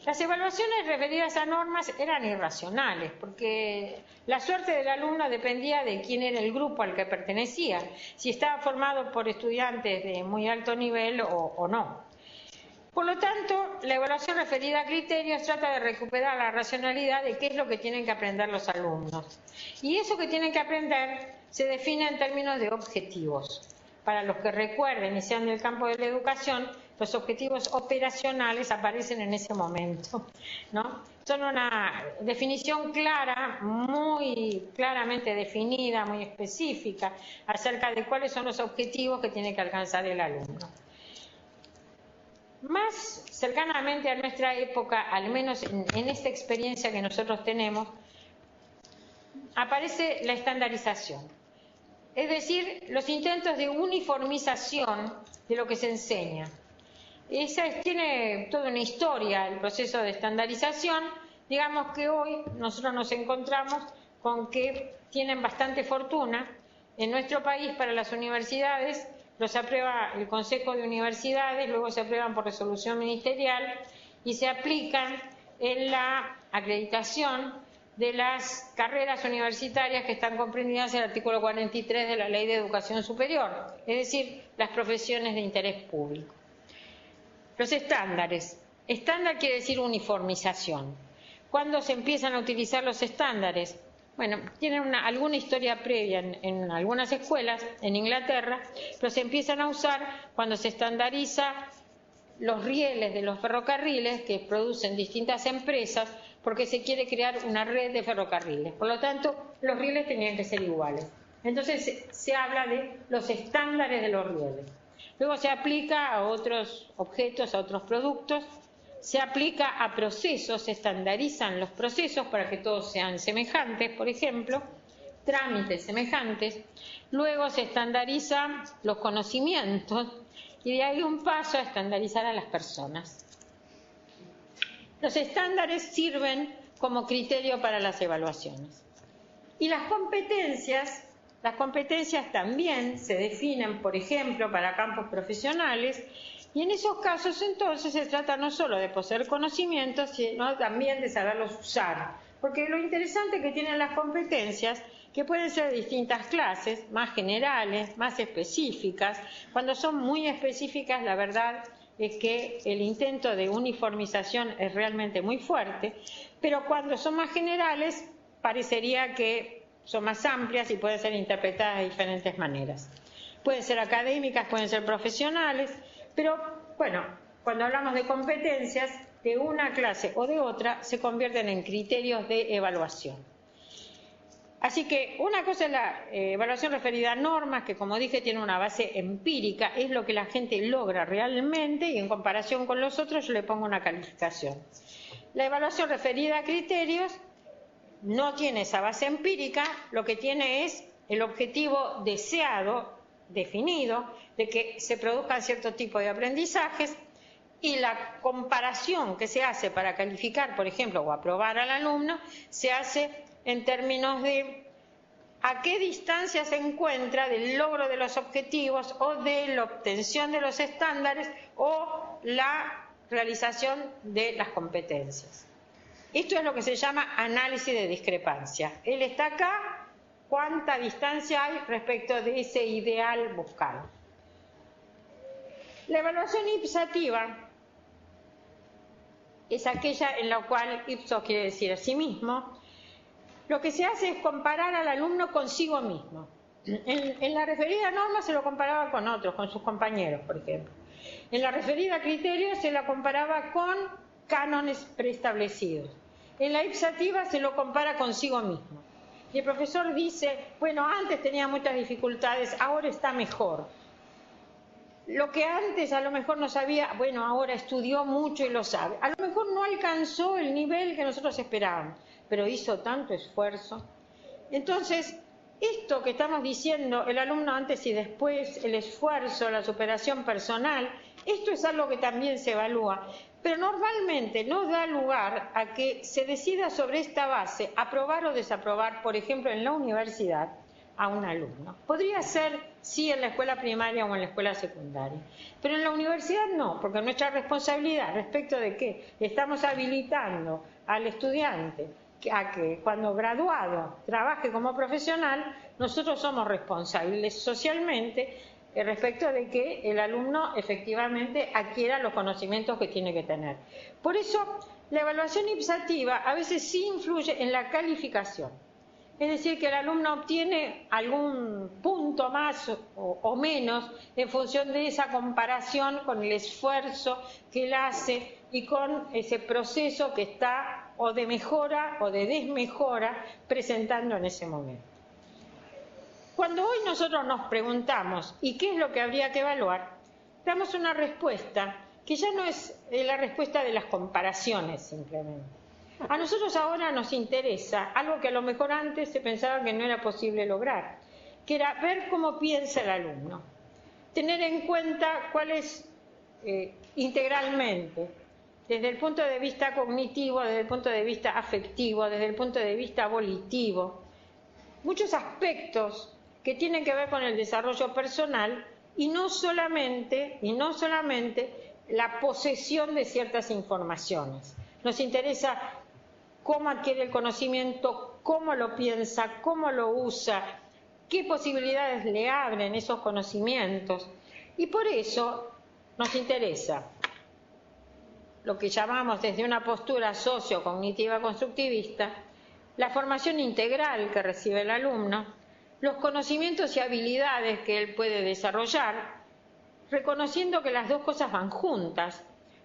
Las evaluaciones referidas a normas eran irracionales, porque la suerte del alumno dependía de quién era el grupo al que pertenecía, si estaba formado por estudiantes de muy alto nivel o no. Por lo tanto, la evaluación referida a criterios trata de recuperar la racionalidad de qué es lo que tienen que aprender los alumnos. Y eso que tienen que aprender se define en términos de objetivos. Para los que recuerden y sean del campo de la educación, los objetivos operacionales aparecen en ese momento, ¿no? Son una definición clara, muy claramente definida, muy específica, acerca de cuáles son los objetivos que tiene que alcanzar el alumno. Más cercanamente a nuestra época, al menos en esta experiencia que nosotros tenemos, aparece la estandarización. Es decir, los intentos de uniformización de lo que se enseña. Tiene toda una historia el proceso de estandarización. Digamos que hoy nosotros nos encontramos con que tienen bastante fortuna. En nuestro país, para las universidades, los aprueba el Consejo de Universidades, luego se aprueban por resolución ministerial y se aplican en la acreditación de las carreras universitarias que están comprendidas en el artículo 43 de la Ley de Educación Superior, es decir, las profesiones de interés público. Los estándares. Estándar quiere decir uniformización. ¿Cuándo se empiezan a utilizar los estándares? Bueno, tienen alguna historia previa en algunas escuelas, en Inglaterra, pero se empiezan a usar cuando se estandariza los rieles de los ferrocarriles que producen distintas empresas, porque se quiere crear una red de ferrocarriles. Por lo tanto, los rieles tenían que ser iguales. Entonces se habla de los estándares de los rieles. Luego se aplica a otros objetos, a otros productos, se aplica a procesos, se estandarizan los procesos para que todos sean semejantes, por ejemplo, trámites semejantes. Luego se estandarizan los conocimientos y de ahí un paso a estandarizar a las personas. Los estándares sirven como criterio para las evaluaciones. Y las competencias también se definen, por ejemplo, para campos profesionales, y en esos casos entonces se trata no solo de poseer conocimientos, sino también de saberlos usar. Porque lo interesante que tienen las competencias, que pueden ser de distintas clases, más generales, más específicas. Cuando son muy específicas, la verdad es que el intento de uniformización es realmente muy fuerte, pero cuando son más generales, parecería que son más amplias y pueden ser interpretadas de diferentes maneras. Pueden ser académicas, pueden ser profesionales, pero bueno, cuando hablamos de competencias de una clase o de otra, se convierten en criterios de evaluación. Así que una cosa es la evaluación referida a normas, que como dije tiene una base empírica, es lo que la gente logra realmente y en comparación con los otros yo le pongo una calificación. La evaluación referida a criterios no tiene esa base empírica, lo que tiene es el objetivo deseado, definido, de que se produzcan cierto tipo de aprendizajes, y la comparación que se hace para calificar, por ejemplo, o aprobar al alumno, se hace en términos de a qué distancia se encuentra del logro de los objetivos o de la obtención de los estándares o la realización de las competencias. Esto es lo que se llama análisis de discrepancia. Él está acá, ¿cuánta distancia hay respecto de ese ideal buscado? La evaluación ipsativa es aquella en la cual ipsos quiere decir a sí mismo. Lo que se hace es comparar al alumno consigo mismo. En la referida norma se lo comparaba con otros, con sus compañeros, por ejemplo. En la referida criterio se la comparaba con cánones preestablecidos. En la ipsativa se lo compara consigo mismo. Y el profesor dice, bueno, antes tenía muchas dificultades, ahora está mejor. Lo que antes a lo mejor no sabía, bueno, ahora estudió mucho y lo sabe. A lo mejor no alcanzó el nivel que nosotros esperábamos, pero hizo tanto esfuerzo. Entonces, esto que estamos diciendo, el alumno antes y después, el esfuerzo, la superación personal, esto es algo que también se evalúa, pero normalmente no da lugar a que se decida sobre esta base aprobar o desaprobar, por ejemplo, en la universidad, a un alumno. Podría ser, sí, en la escuela primaria o en la escuela secundaria, pero en la universidad no, porque nuestra responsabilidad respecto de que estamos habilitando al estudiante a que cuando graduado trabaje como profesional, nosotros somos responsables socialmente respecto de que el alumno efectivamente adquiera los conocimientos que tiene que tener. Por eso, la evaluación ipsativa a veces sí influye en la calificación. Es decir, que el alumno obtiene algún punto más o menos en función de esa comparación con el esfuerzo que él hace y con ese proceso que está o de mejora o de desmejora presentando en ese momento. Cuando hoy nosotros nos preguntamos ¿y qué es lo que habría que evaluar?, damos una respuesta que ya no es la respuesta de las comparaciones simplemente. A nosotros ahora nos interesa algo que a lo mejor antes se pensaba que no era posible lograr, que era ver cómo piensa el alumno, tener en cuenta cuál es integralmente, desde el punto de vista cognitivo, desde el punto de vista afectivo, desde el punto de vista volitivo, muchos aspectos que tienen que ver con el desarrollo personal y no solamente la posesión de ciertas informaciones. Nos interesa cómo adquiere el conocimiento, cómo lo piensa, cómo lo usa, qué posibilidades le abren esos conocimientos. Y por eso nos interesa lo que llamamos desde una postura sociocognitiva constructivista, la formación integral que recibe el alumno, los conocimientos y habilidades que él puede desarrollar, reconociendo que las dos cosas van juntas,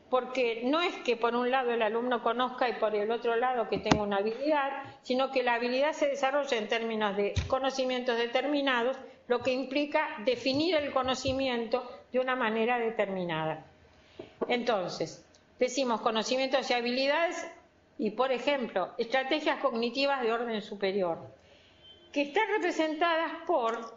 porque no es que por un lado el alumno conozca y por el otro lado que tenga una habilidad, sino que la habilidad se desarrolla en términos de conocimientos determinados, lo que implica definir el conocimiento de una manera determinada. Entonces, decimos conocimientos y habilidades y, por ejemplo, estrategias cognitivas de orden superior, que están representadas por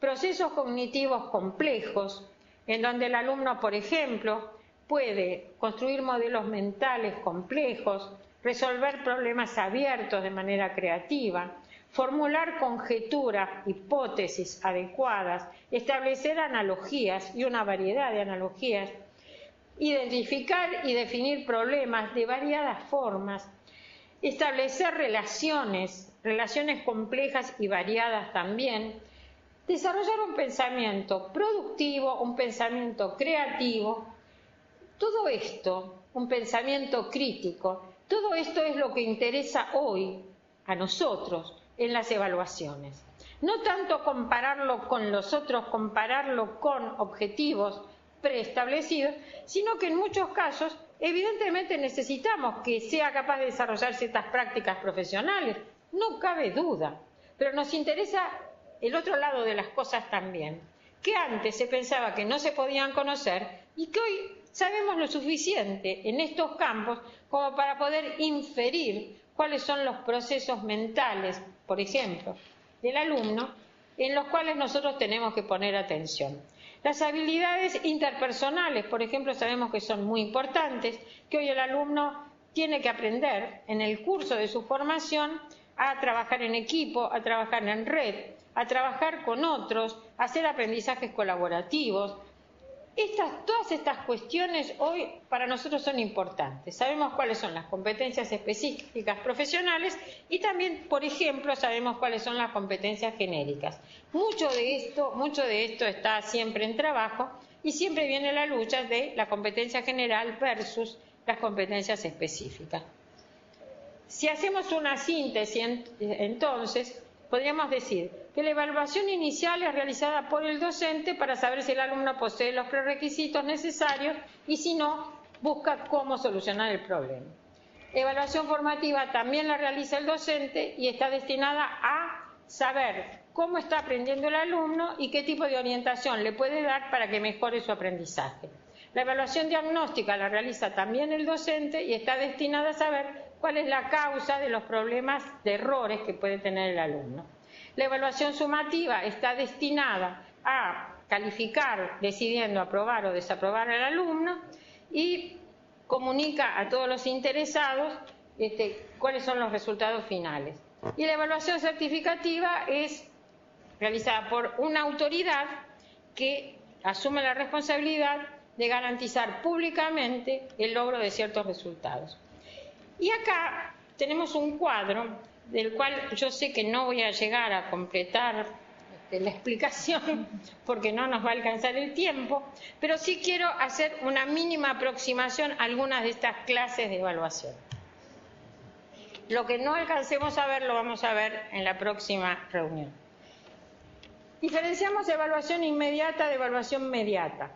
procesos cognitivos complejos, en donde el alumno, por ejemplo, puede construir modelos mentales complejos, resolver problemas abiertos de manera creativa, formular conjeturas, hipótesis adecuadas, establecer analogías y una variedad de analogías, identificar y definir problemas de variadas formas, establecer relaciones complejas y variadas también, desarrollar un pensamiento productivo, un pensamiento creativo, todo esto, un pensamiento crítico, todo esto es lo que interesa hoy a nosotros en las evaluaciones. No tanto compararlo con los otros, compararlo con objetivos preestablecidos, sino que en muchos casos evidentemente necesitamos que sea capaz de desarrollar ciertas prácticas profesionales, no cabe duda, pero nos interesa el otro lado de las cosas también, que antes se pensaba que no se podían conocer y que hoy sabemos lo suficiente en estos campos como para poder inferir cuáles son los procesos mentales, por ejemplo, del alumno, en los cuales nosotros tenemos que poner atención. Las habilidades interpersonales, por ejemplo, sabemos que son muy importantes, que hoy el alumno tiene que aprender en el curso de su formación a trabajar en equipo, a trabajar en red, a trabajar con otros, a hacer aprendizajes colaborativos, Todas estas cuestiones hoy para nosotros son importantes. Sabemos cuáles son las competencias específicas profesionales y también, por ejemplo, sabemos cuáles son las competencias genéricas. Mucho de esto está siempre en trabajo y siempre viene la lucha de la competencia general versus las competencias específicas. Si hacemos una síntesis, entonces, podríamos decir que la evaluación inicial es realizada por el docente para saber si el alumno posee los prerequisitos necesarios y si no, busca cómo solucionar el problema. La evaluación formativa también la realiza el docente y está destinada a saber cómo está aprendiendo el alumno y qué tipo de orientación le puede dar para que mejore su aprendizaje. La evaluación diagnóstica la realiza también el docente y está destinada a saber cuál es la causa de los problemas de errores que puede tener el alumno. La evaluación sumativa está destinada a calificar, decidiendo aprobar o desaprobar al alumno y comunica a todos los interesados cuáles son los resultados finales. Y la evaluación certificativa es realizada por una autoridad que asume la responsabilidad de garantizar públicamente el logro de ciertos resultados. Y acá tenemos un cuadro del cual yo sé que no voy a llegar a completar la explicación porque no nos va a alcanzar el tiempo, pero sí quiero hacer una mínima aproximación a algunas de estas clases de evaluación. Lo que no alcancemos a ver lo vamos a ver en la próxima reunión. Diferenciamos evaluación inmediata de evaluación mediata.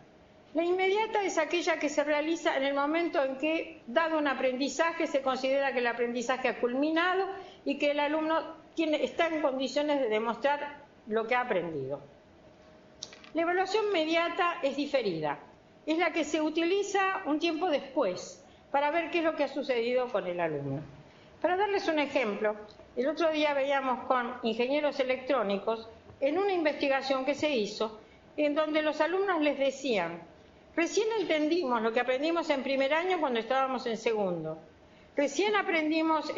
La inmediata es aquella que se realiza en el momento en que, dado un aprendizaje, se considera que el aprendizaje ha culminado y que el alumno está en condiciones de demostrar lo que ha aprendido. La evaluación mediata es diferida, es la que se utiliza un tiempo después para ver qué es lo que ha sucedido con el alumno. Para darles un ejemplo, el otro día veíamos con ingenieros electrónicos en una investigación que se hizo en donde los alumnos les decían: recién entendimos lo que aprendimos en primer año cuando estábamos en segundo. Recién entendimos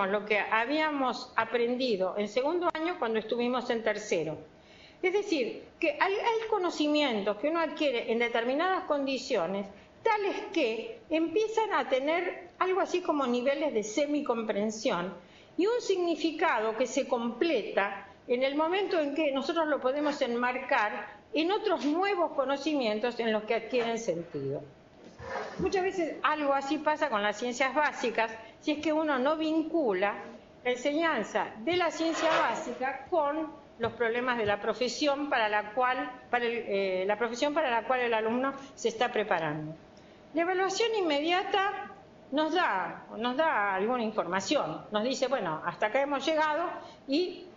lo que habíamos aprendido en segundo año cuando estuvimos en tercero. Es decir, que hay conocimientos que uno adquiere en determinadas condiciones tales que empiezan a tener algo así como niveles de semicomprensión y un significado que se completa en el momento en que nosotros lo podemos enmarcar en otros nuevos conocimientos en los que adquieren sentido. Muchas veces algo así pasa con las ciencias básicas, si es que uno no vincula la enseñanza de la ciencia básica con los problemas de la profesión para la cual el alumno se está preparando. La evaluación inmediata nos da alguna información, nos dice, bueno, hasta acá hemos llegado y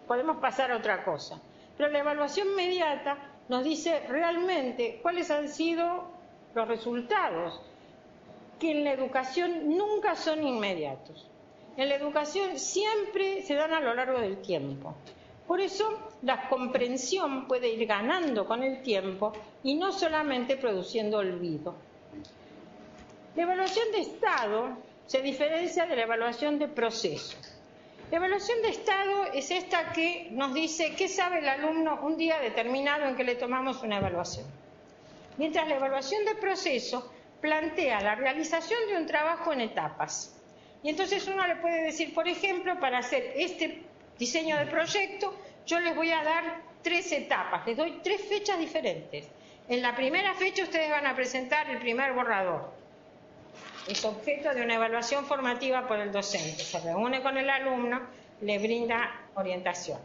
podemos pasar a otra cosa. Pero la evaluación mediata nos dice realmente cuáles han sido los resultados, que en la educación nunca son inmediatos. En la educación siempre se dan a lo largo del tiempo. Por eso la comprensión puede ir ganando con el tiempo y no solamente produciendo olvido. La evaluación de estado se diferencia de la evaluación de proceso. La evaluación de estado es esta que nos dice qué sabe el alumno un día determinado en que le tomamos una evaluación. Mientras la evaluación de proceso plantea la realización de un trabajo en etapas. Y entonces uno le puede decir, por ejemplo, para hacer este diseño de proyecto, yo les voy a dar 3 etapas, les doy 3 fechas diferentes. En la primera fecha ustedes van a presentar el primer borrador. Es objeto de una evaluación formativa por el docente. Se reúne con el alumno, le brinda orientación.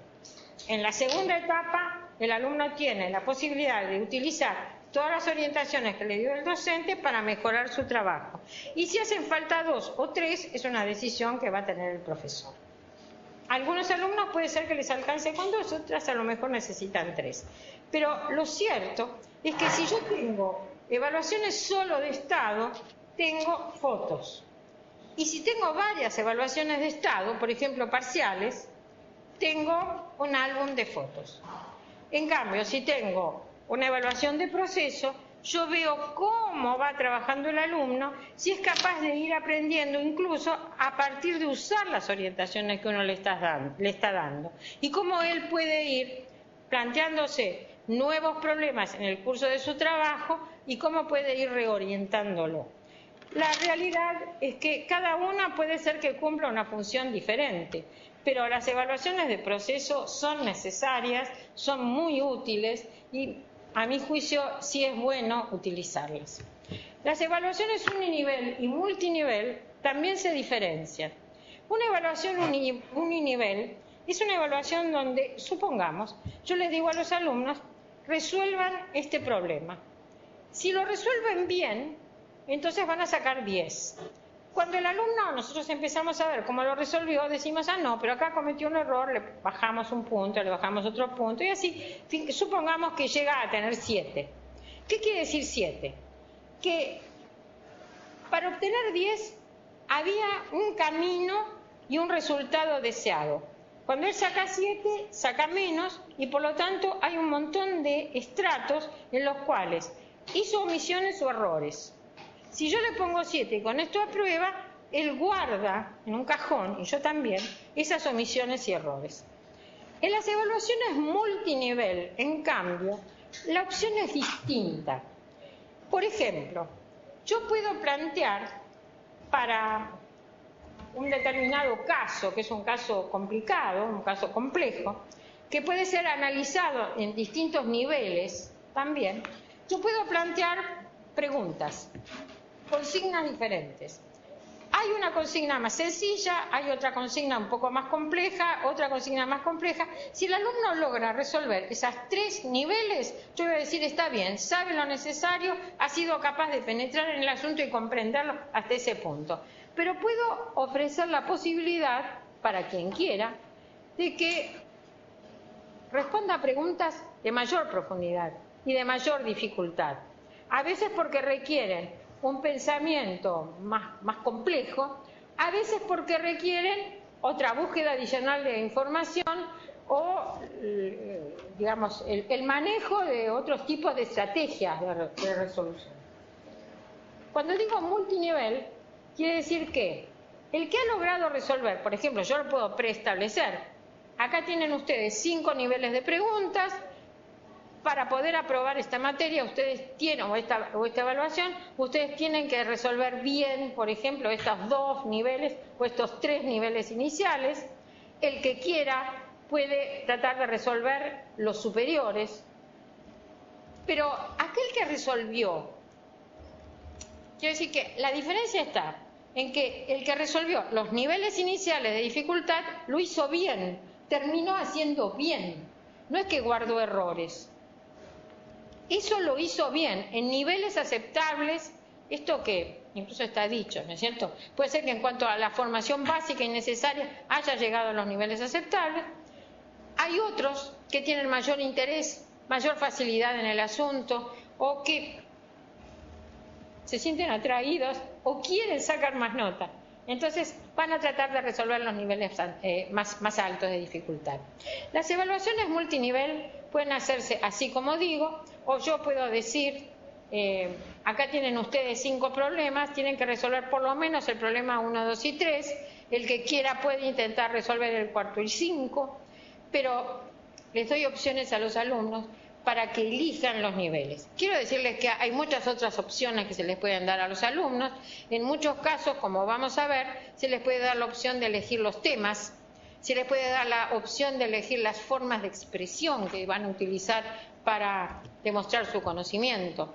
En la segunda etapa, el alumno tiene la posibilidad de utilizar todas las orientaciones que le dio el docente para mejorar su trabajo. Y si hacen falta 2 o 3, es una decisión que va a tener el profesor. Algunos alumnos puede ser que les alcance con 2, otras a lo mejor necesitan 3. Pero lo cierto es que si yo tengo evaluaciones solo de estado, tengo fotos. Y si tengo varias evaluaciones de estado, por ejemplo parciales, tengo un álbum de fotos. En cambio, si tengo una evaluación de proceso, yo veo cómo va trabajando el alumno, si es capaz de ir aprendiendo incluso a partir de usar las orientaciones que uno le está dando, y cómo él puede ir planteándose nuevos problemas en el curso de su trabajo y cómo puede ir reorientándolo. La realidad es que cada una puede ser que cumpla una función diferente, pero las evaluaciones de proceso son necesarias, son muy útiles y a mi juicio sí es bueno utilizarlas. Las evaluaciones uninivel y multinivel también se diferencian. Una evaluación uninivel es una evaluación donde, supongamos, yo les digo a los alumnos, resuelvan este problema. Si lo resuelven bien, entonces van a sacar 10. Cuando el alumno, nosotros empezamos a ver cómo lo resolvió, decimos, ah, no, pero acá cometió un error, le bajamos un punto, le bajamos otro punto, y así, supongamos que llega a tener 7. ¿Qué quiere decir 7? Que para obtener 10 había un camino y un resultado deseado. Cuando él saca 7, saca menos, y por lo tanto hay un montón de estratos en los cuales hizo omisiones o errores. Si yo le pongo 7 y con esto aprueba, él guarda en un cajón, y yo también, esas omisiones y errores. En las evaluaciones multinivel, en cambio, la opción es distinta. Por ejemplo, yo puedo plantear para un determinado caso, que es un caso complicado, un caso complejo, que puede ser analizado en distintos niveles también, yo puedo plantear preguntas, consignas diferentes. Hay una consigna más sencilla, hay otra consigna un poco más compleja, otra consigna más compleja. Si el alumno logra resolver esas 3 niveles, yo voy a decir, está bien, sabe lo necesario, ha sido capaz de penetrar en el asunto y comprenderlo hasta ese punto. Pero puedo ofrecer la posibilidad, para quien quiera, de que responda a preguntas de mayor profundidad y de mayor dificultad. A veces porque requieren un pensamiento más complejo, a veces porque requieren otra búsqueda adicional de información o, digamos, el manejo de otros tipos de estrategias de resolución. Cuando digo multinivel, quiere decir que el que ha logrado resolver, por ejemplo, yo lo puedo preestablecer, acá tienen ustedes 5 niveles de preguntas. Para poder aprobar esta materia, ustedes tienen, o esta evaluación, ustedes tienen que resolver bien, por ejemplo, estos 2 niveles o estos 3 niveles iniciales. El que quiera puede tratar de resolver los superiores, pero aquel que resolvió, quiero decir que la diferencia está en que el que resolvió los niveles iniciales de dificultad lo hizo bien, terminó haciendo bien, no es que guardó errores. Eso lo hizo bien, en niveles aceptables, esto que incluso está dicho, ¿no es cierto? Puede ser que en cuanto a la formación básica y necesaria haya llegado a los niveles aceptables. Hay otros que tienen mayor interés, mayor facilidad en el asunto, o que se sienten atraídos o quieren sacar más nota. Entonces van a tratar de resolver los niveles más altos de dificultad. Las evaluaciones multinivel pueden hacerse así como digo, o yo puedo decir, acá tienen ustedes 5 problemas, tienen que resolver por lo menos el problema 1, 2 y 3, el que quiera puede intentar resolver el 4 y 5, pero les doy opciones a los alumnos para que elijan los niveles. Quiero decirles que hay muchas otras opciones que se les pueden dar a los alumnos. En muchos casos, como vamos a ver, se les puede dar la opción de elegir los temas, se les puede dar la opción de elegir las formas de expresión que van a utilizar para demostrar su conocimiento.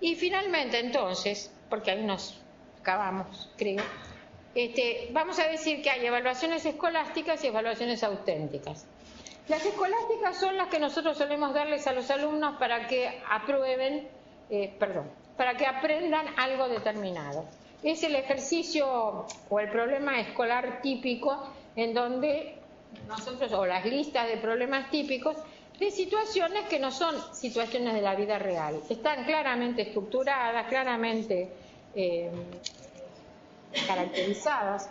Y finalmente, entonces, porque ahí nos acabamos, creo, vamos a decir que hay evaluaciones escolásticas y evaluaciones auténticas. Las escolásticas son las que nosotros solemos darles a los alumnos para que aprueben, para que aprendan algo determinado. Es el ejercicio o el problema escolar típico en donde nosotros, o las listas de problemas típicos, de situaciones que no son situaciones de la vida real. Están claramente estructuradas, claramente caracterizadas,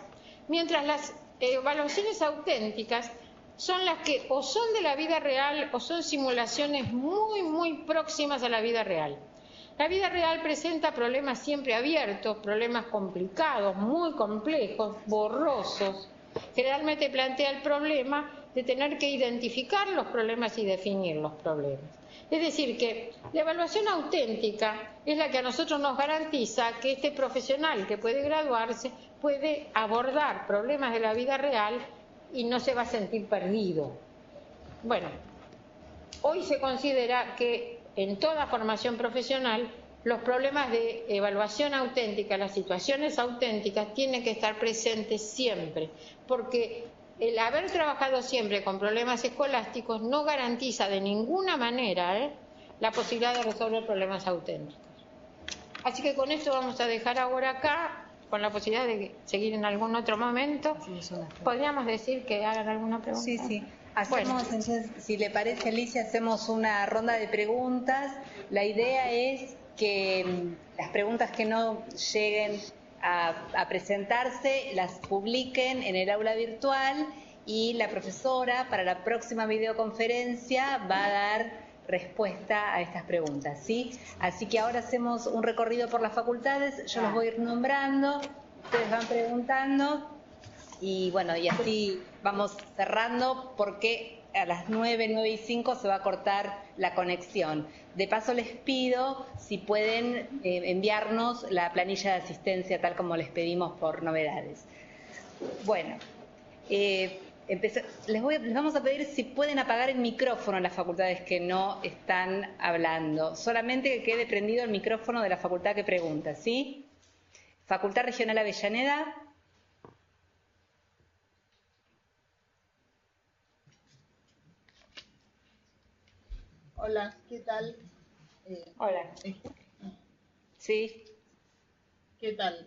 mientras las evaluaciones auténticas son las que o son de la vida real o son simulaciones muy próximas a la vida real. La vida real presenta problemas siempre abiertos, problemas complicados, muy complejos, borrosos. Generalmente plantea el problema de tener que identificar los problemas y definir los problemas. Es decir, que la evaluación auténtica es la que a nosotros nos garantiza que este profesional que puede graduarse puede abordar problemas de la vida real y no se va a sentir perdido. Bueno, hoy se considera que en toda formación profesional los problemas de evaluación auténtica, las situaciones auténticas tienen que estar presentes siempre, porque el haber trabajado siempre con problemas escolásticos no garantiza de ninguna manera la posibilidad de resolver problemas auténticos. Así que con esto vamos a dejar ahora acá, con la posibilidad de seguir en algún otro momento. ¿Podríamos decir que hagan alguna pregunta? Sí, sí. Hacemos, entonces, si le parece, Alicia, hacemos una ronda de preguntas. La idea es que las preguntas que no lleguen a presentarse las publiquen en el aula virtual y la profesora para la próxima videoconferencia va a dar respuesta a estas preguntas, ¿sí? Así que ahora hacemos un recorrido por las facultades, yo los voy a ir nombrando, ustedes van preguntando y bueno, y así vamos cerrando porque a las 9:05 se va a cortar la conexión. De paso les pido si pueden enviarnos la planilla de asistencia tal como les pedimos por novedades. Bueno, les vamos a pedir si pueden apagar el micrófono en las facultades que no están hablando. Solamente que quede prendido el micrófono de la facultad que pregunta, ¿sí? Facultad Regional Avellaneda. Hola, ¿qué tal? Hola. Sí. ¿Qué tal?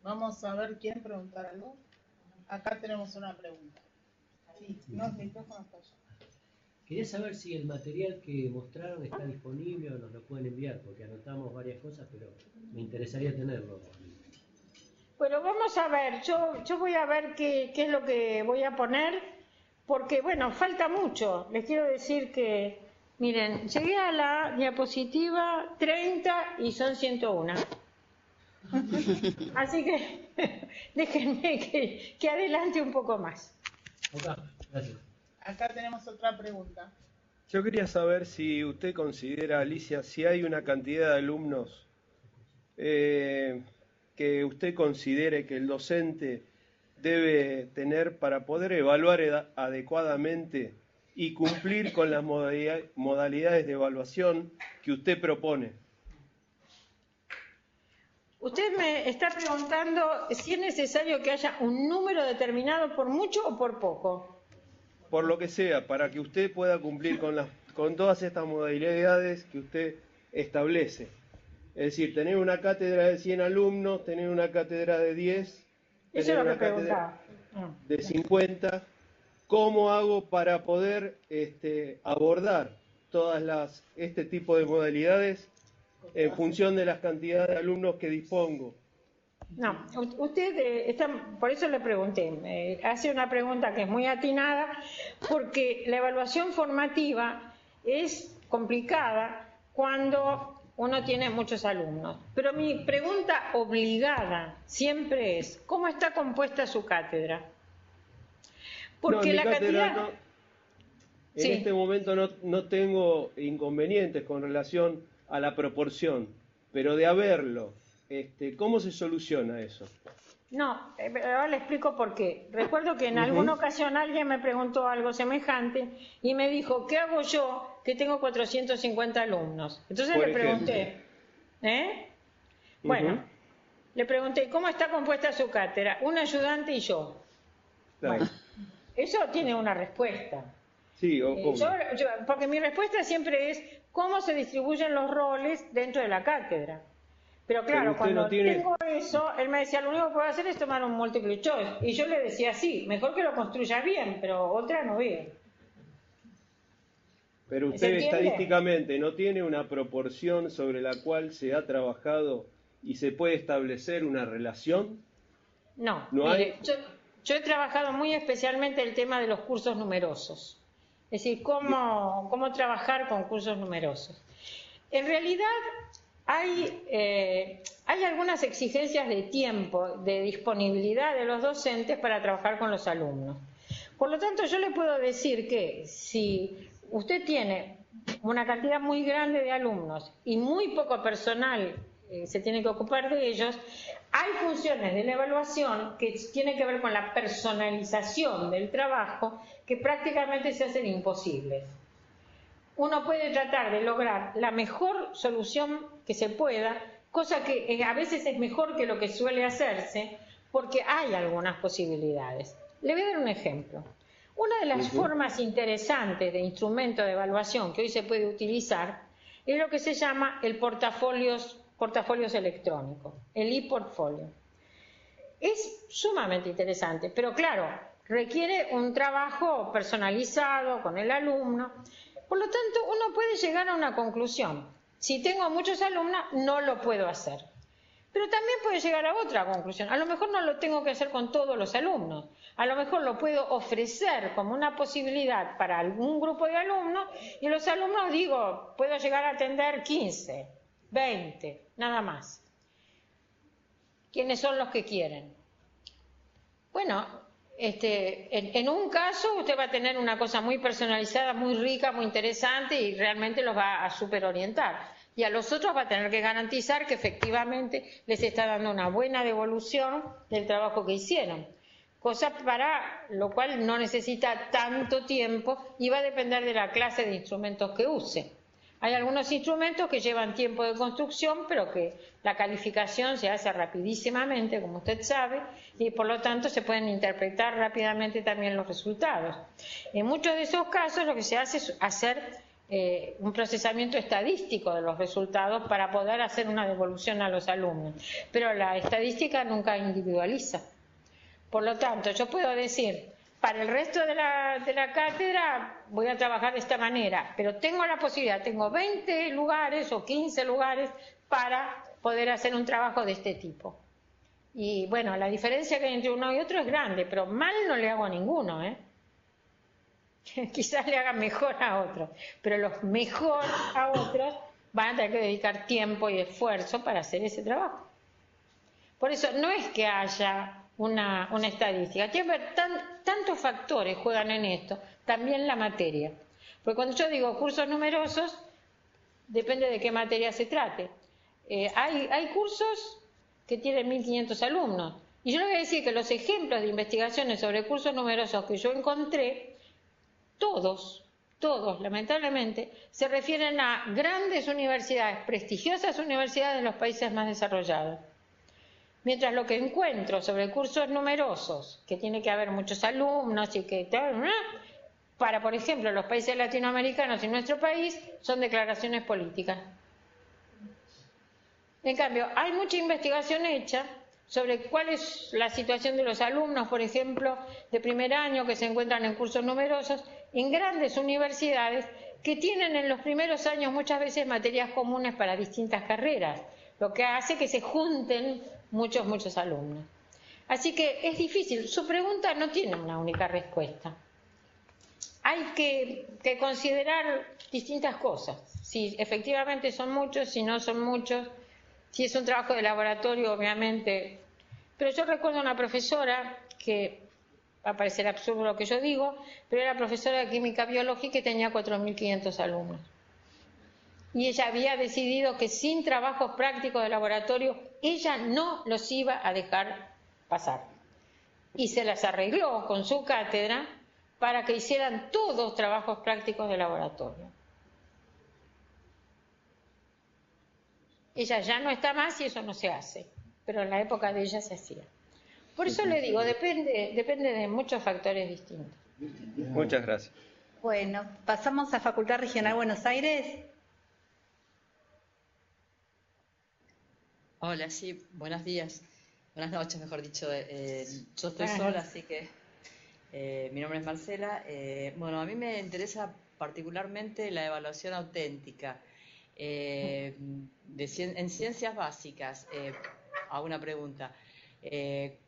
Vamos a ver quién preguntar algo. Acá tenemos una pregunta. Sí, no, el micrófono está allá. Quería saber si el material que mostraron está disponible o nos lo pueden enviar, porque anotamos varias cosas, pero me interesaría tenerlo. Bueno, vamos a ver, yo voy a ver qué es lo que voy a poner, porque bueno, falta mucho. Les quiero decir que, miren, llegué a la diapositiva 30 y son 101. Así que déjenme que adelante un poco más. Ok, gracias. Acá tenemos otra pregunta. Yo quería saber si usted considera, Alicia, si hay una cantidad de alumnos que usted considere que el docente debe tener para poder evaluar adecuadamente y cumplir con las modalidades de evaluación que usted propone. Usted me está preguntando si es necesario que haya un número determinado por mucho o por poco. Por lo que sea, para que usted pueda cumplir con todas estas modalidades que usted establece. Es decir, tener una cátedra de 100 alumnos, tener una cátedra de 10, Eso es lo que una cátedra preguntaba. de 50. ¿Cómo hago para poder abordar todas este tipo de modalidades en función de las cantidades de alumnos que dispongo? No, usted, por eso le pregunté, hace una pregunta que es muy atinada, porque la evaluación formativa es complicada cuando uno tiene muchos alumnos. Pero mi pregunta obligada siempre es, ¿cómo está compuesta su cátedra? Porque la cantidad... En este momento no tengo inconvenientes con relación a la proporción, pero de haberlo, ¿cómo se soluciona eso? No, ahora le explico por qué. Recuerdo que en alguna ocasión alguien me preguntó algo semejante y me dijo, ¿qué hago yo que tengo 450 alumnos? Entonces le pregunté, Bueno, le pregunté, ¿cómo está compuesta su cátedra? Un ayudante y yo. Claro. Bueno, eso tiene una respuesta. Sí, porque mi respuesta siempre es cómo se distribuyen los roles dentro de la cátedra. Pero claro, cuando tengo eso, él me decía, lo único que puedo hacer es tomar un multiple choice. Y yo le decía, sí, mejor que lo construyas bien, pero otra no veo. Pero usted estadísticamente no tiene una proporción sobre la cual se ha trabajado y se puede establecer una relación. No, mire, yo he trabajado muy especialmente el tema de los cursos numerosos. Es decir, cómo trabajar con cursos numerosos. En realidad hay algunas exigencias de tiempo, de disponibilidad de los docentes para trabajar con los alumnos. Por lo tanto, yo le puedo decir que si usted tiene una cantidad muy grande de alumnos y muy poco personal se tiene que ocupar de ellos, hay funciones de la evaluación que tienen que ver con la personalización del trabajo que prácticamente se hacen imposibles. Uno puede tratar de lograr la mejor solución que se pueda, cosa que a veces es mejor que lo que suele hacerse, porque hay algunas posibilidades. Le voy a dar un ejemplo. Una de las formas interesantes de instrumento de evaluación que hoy se puede utilizar es lo que se llama el portafolios electrónicos, el e-portfolio. Es sumamente interesante, pero claro, requiere un trabajo personalizado con el alumno. Por lo tanto, uno puede llegar a una conclusión. Si tengo muchos alumnos, no lo puedo hacer. Pero también puede llegar a otra conclusión. A lo mejor no lo tengo que hacer con todos los alumnos. A lo mejor lo puedo ofrecer como una posibilidad para algún grupo de alumnos y los alumnos digo, puedo llegar a atender 15, 20, nada más. ¿Quiénes son los que quieren? Bueno, en un caso usted va a tener una cosa muy personalizada, muy rica, muy interesante y realmente los va a superorientar. Y a los otros va a tener que garantizar que efectivamente les está dando una buena devolución del trabajo que hicieron. Cosa para lo cual no necesita tanto tiempo y va a depender de la clase de instrumentos que use. Hay algunos instrumentos que llevan tiempo de construcción, pero que la calificación se hace rapidísimamente, como usted sabe, y por lo tanto se pueden interpretar rápidamente también los resultados. En muchos de esos casos lo que se hace es hacer un procesamiento estadístico de los resultados para poder hacer una devolución a los alumnos. Pero la estadística nunca individualiza. Por lo tanto, yo puedo decir, para el resto de la cátedra voy a trabajar de esta manera, pero tengo la posibilidad, tengo 20 lugares o 15 lugares para poder hacer un trabajo de este tipo. Y bueno, la diferencia que hay entre uno y otro es grande, pero mal no le hago a ninguno, Quizás le hagan mejor a otros, pero los mejor a otros van a tener que dedicar tiempo y esfuerzo para hacer ese trabajo. Por eso no es que haya una estadística, tiene que ver tantos factores juegan en esto, también la materia. Porque cuando yo digo cursos numerosos, depende de qué materia se trate. Hay cursos que tienen 1.500 alumnos, y yo le voy a decir que los ejemplos de investigaciones sobre cursos numerosos que yo encontré, todos, lamentablemente, se refieren a grandes universidades, prestigiosas universidades de los países más desarrollados. Mientras lo que encuentro sobre cursos numerosos, que tiene que haber muchos alumnos y que para, por ejemplo, los países latinoamericanos y nuestro país, son declaraciones políticas. En cambio, hay mucha investigación hecha sobre cuál es la situación de los alumnos, por ejemplo, de primer año que se encuentran en cursos numerosos, en grandes universidades que tienen en los primeros años muchas veces materias comunes para distintas carreras, lo que hace que se junten muchos alumnos. Así que es difícil. Su pregunta no tiene una única respuesta. Hay que considerar distintas cosas. Si efectivamente son muchos, si no son muchos, si es un trabajo de laboratorio, obviamente. Pero yo recuerdo una profesora que va a parecer absurdo lo que yo digo, pero era profesora de química biológica que tenía 4.500 alumnos. Y ella había decidido que sin trabajos prácticos de laboratorio ella no los iba a dejar pasar. Y se las arregló con su cátedra para que hicieran todos trabajos prácticos de laboratorio. Ella ya no está más y eso no se hace, pero en la época de ella se hacía. Por eso le digo, depende de muchos factores distintos. Muchas gracias. Bueno, pasamos a Facultad Regional Buenos Aires. Hola, sí, buenos días. Buenas noches, mejor dicho. Yo estoy sola, así que mi nombre es Marcela. Bueno, a mí me interesa particularmente la evaluación auténtica. En ciencias básicas, hago una pregunta.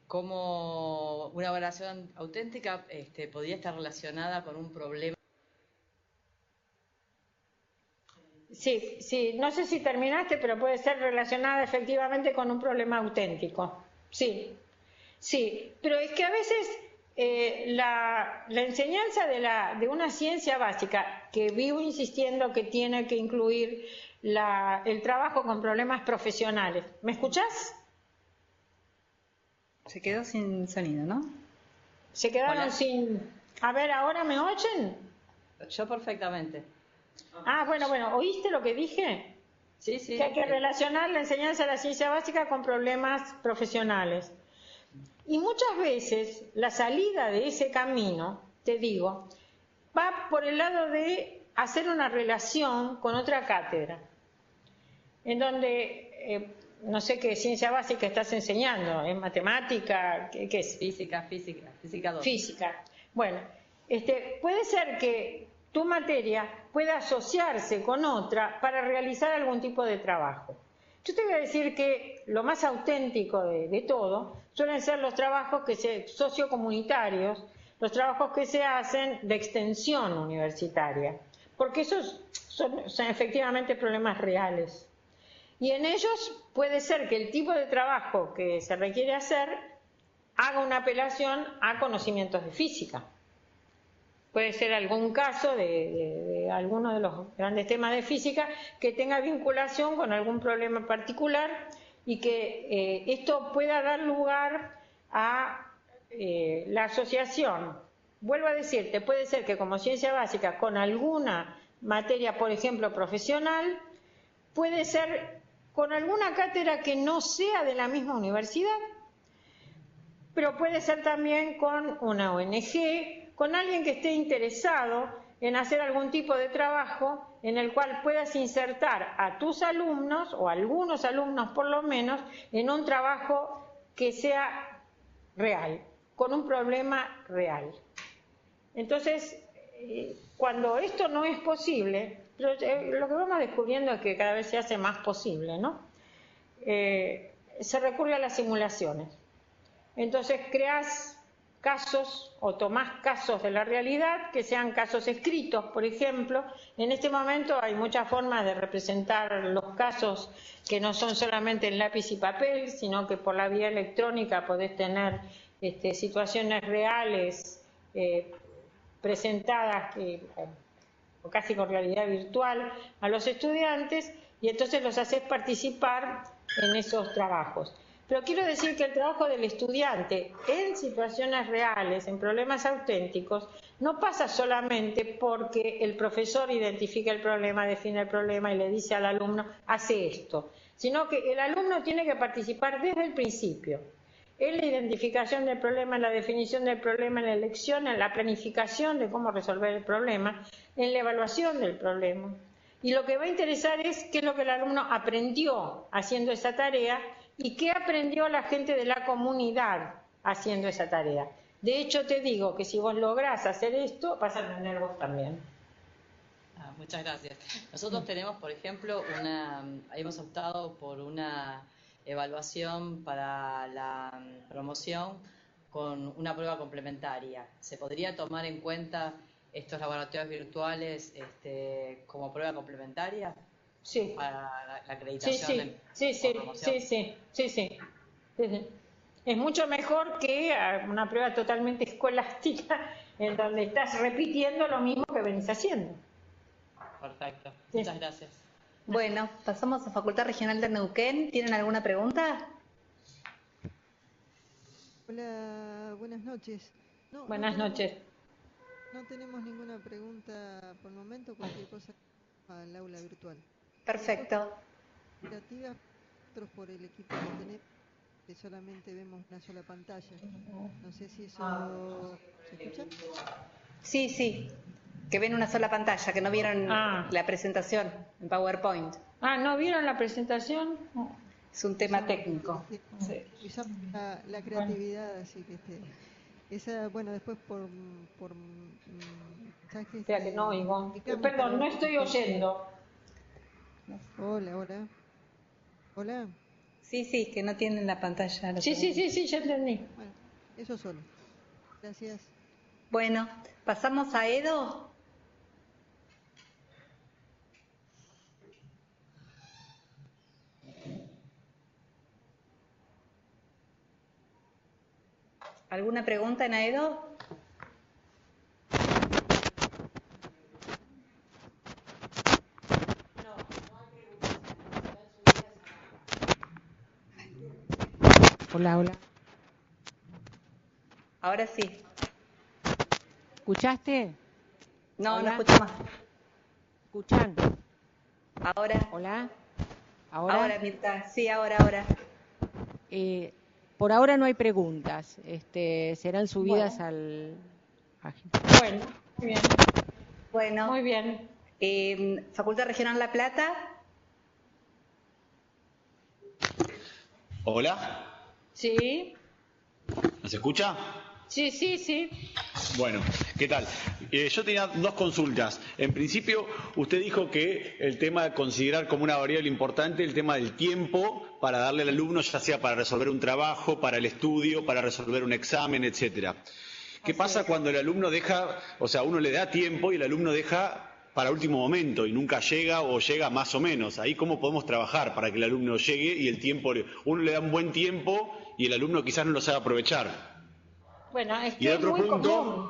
¿Cómo una evaluación auténtica podría estar relacionada con un problema? Sí, no sé si terminaste, pero puede ser relacionada efectivamente con un problema auténtico. Sí, pero es que a veces la enseñanza de una ciencia básica, que vivo insistiendo que tiene que incluir el trabajo con problemas profesionales. ¿Me escuchás? Se quedó sin sonido, ¿no? Se quedaron Hola. sin... A ver, ¿ahora me oyen? Yo perfectamente. Ah, bueno, ¿oíste lo que dije? Sí, sí. Que hay que relacionar la enseñanza de la ciencia básica con problemas profesionales. Y muchas veces la salida de ese camino, te digo, va por el lado de hacer una relación con otra cátedra, en donde, no sé qué ciencia básica estás enseñando, ¿es matemática? ¿Qué es? Física 2. Física. Bueno, puede ser que tu materia pueda asociarse con otra para realizar algún tipo de trabajo. Yo te voy a decir que lo más auténtico de todo suelen ser los trabajos sociocomunitarios, los trabajos que se hacen de extensión universitaria, porque esos son efectivamente problemas reales. Y en ellos puede ser que el tipo de trabajo que se requiere hacer haga una apelación a conocimientos de física. Puede ser algún caso de alguno de los grandes temas de física que tenga vinculación con algún problema particular y que esto pueda dar lugar a la asociación. Vuelvo a decirte, puede ser que como ciencia básica con alguna materia, por ejemplo, profesional, puede ser con alguna cátedra que no sea de la misma universidad, pero puede ser también con una ONG, con alguien que esté interesado en hacer algún tipo de trabajo en el cual puedas insertar a tus alumnos, o algunos alumnos por lo menos, en un trabajo que sea real, con un problema real. Entonces, cuando esto no es posible, lo que vamos descubriendo es que cada vez se hace más posible, ¿no? Se recurre a las simulaciones. Entonces creas casos o tomás casos de la realidad que sean casos escritos, por ejemplo. En este momento hay muchas formas de representar los casos que no son solamente en lápiz y papel, sino que por la vía electrónica podés tener situaciones reales presentadas o casi con realidad virtual a los estudiantes, y entonces los haces participar en esos trabajos. Pero quiero decir que el trabajo del estudiante en situaciones reales, en problemas auténticos, no pasa solamente porque el profesor identifica el problema, define el problema y le dice al alumno, hace esto, sino que el alumno tiene que participar desde el principio, en la identificación del problema, en la definición del problema, en la elección, en la planificación de cómo resolver el problema, en la evaluación del problema. Y lo que va a interesar es qué es lo que el alumno aprendió haciendo esa tarea y qué aprendió la gente de la comunidad haciendo esa tarea. De hecho, te digo que si vos lográs hacer esto, vas a aprender vos también. Muchas gracias. Nosotros tenemos, por ejemplo, hemos optado por una evaluación para la promoción con una prueba complementaria. ¿Se podría tomar en cuenta estos laboratorios virtuales como prueba complementaria? Sí. Para la acreditación Sí. Es mucho mejor que una prueba totalmente escolástica en donde estás repitiendo lo mismo que venís haciendo. Perfecto, muchas gracias. Bueno, pasamos a Facultad Regional de Neuquén. ¿Tienen alguna pregunta? Hola, buenas noches. Buenas noches. No tenemos ninguna pregunta por el momento, cualquier cosa al aula virtual. Perfecto. Nosotros por el equipo que tenemos, que solamente vemos una sola pantalla. No sé si eso se escucha. Sí, que ven una sola pantalla, que no vieron la presentación en PowerPoint. ¿No vieron la presentación? Es un tema técnico. Sí. Usamos la creatividad, así que esa, bueno, después por mensajes. Espera que no oigo. Perdón, no estoy oyendo. Hola. Sí, que no tienen la pantalla. Sí, ya entendí. Bueno, eso solo. Gracias. Bueno, pasamos a Edo. ¿Alguna pregunta en Aedo? Hola, hola. Ahora sí. ¿Escuchaste? No, Hola. no escucho más. ¿Escuchan? Ahora. Hola. ¿Ahora? Ahora, Mirta. Sí, ahora. Por ahora no hay preguntas. Serán subidas Bueno. al... Bueno, muy bien. Bueno. Muy bien. Facultad Regional La Plata. Hola, Sí, ¿nos escucha? sí. Bueno, ¿qué tal? Yo tenía dos consultas. En principio, usted dijo que el tema de considerar como una variable importante el tema del tiempo para darle al alumno, ya sea para resolver un trabajo, para el estudio, para resolver un examen, etcétera. ¿Qué pasa cuando el alumno deja, o sea, uno le da tiempo y el alumno deja para último momento y nunca llega o llega más o menos? Ahí cómo podemos trabajar para que el alumno llegue y el tiempo, uno le da un buen tiempo y el alumno quizás no lo sabe aprovechar. Bueno, es Y que el es otro muy punto, común.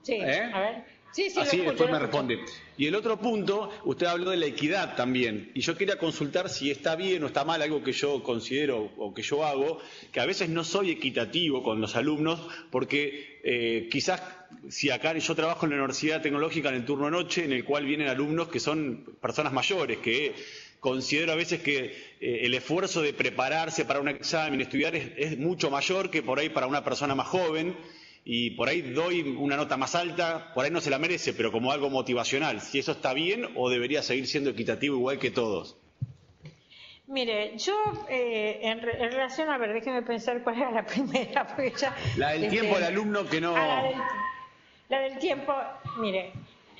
Sí, a ver. Sí, así lo escucho, después lo me escucho. responde. Y el otro punto, usted habló de la equidad también. Y yo quería consultar si está bien o está mal algo que yo considero o que yo hago, que a veces no soy equitativo con los alumnos, porque quizás si acá yo trabajo en la Universidad Tecnológica en el turno noche, en el cual vienen alumnos que son personas mayores, que considero a veces que el esfuerzo de prepararse para un examen, estudiar, es mucho mayor que por ahí para una persona más joven. Y por ahí doy una nota más alta, por ahí no se la merece, pero como algo motivacional. Si eso está bien o debería seguir siendo equitativo igual que todos. Mire, yo en relación, a ver, déjeme pensar cuál era la primera, porque ya... La del tiempo del alumno que no... La del tiempo, mire,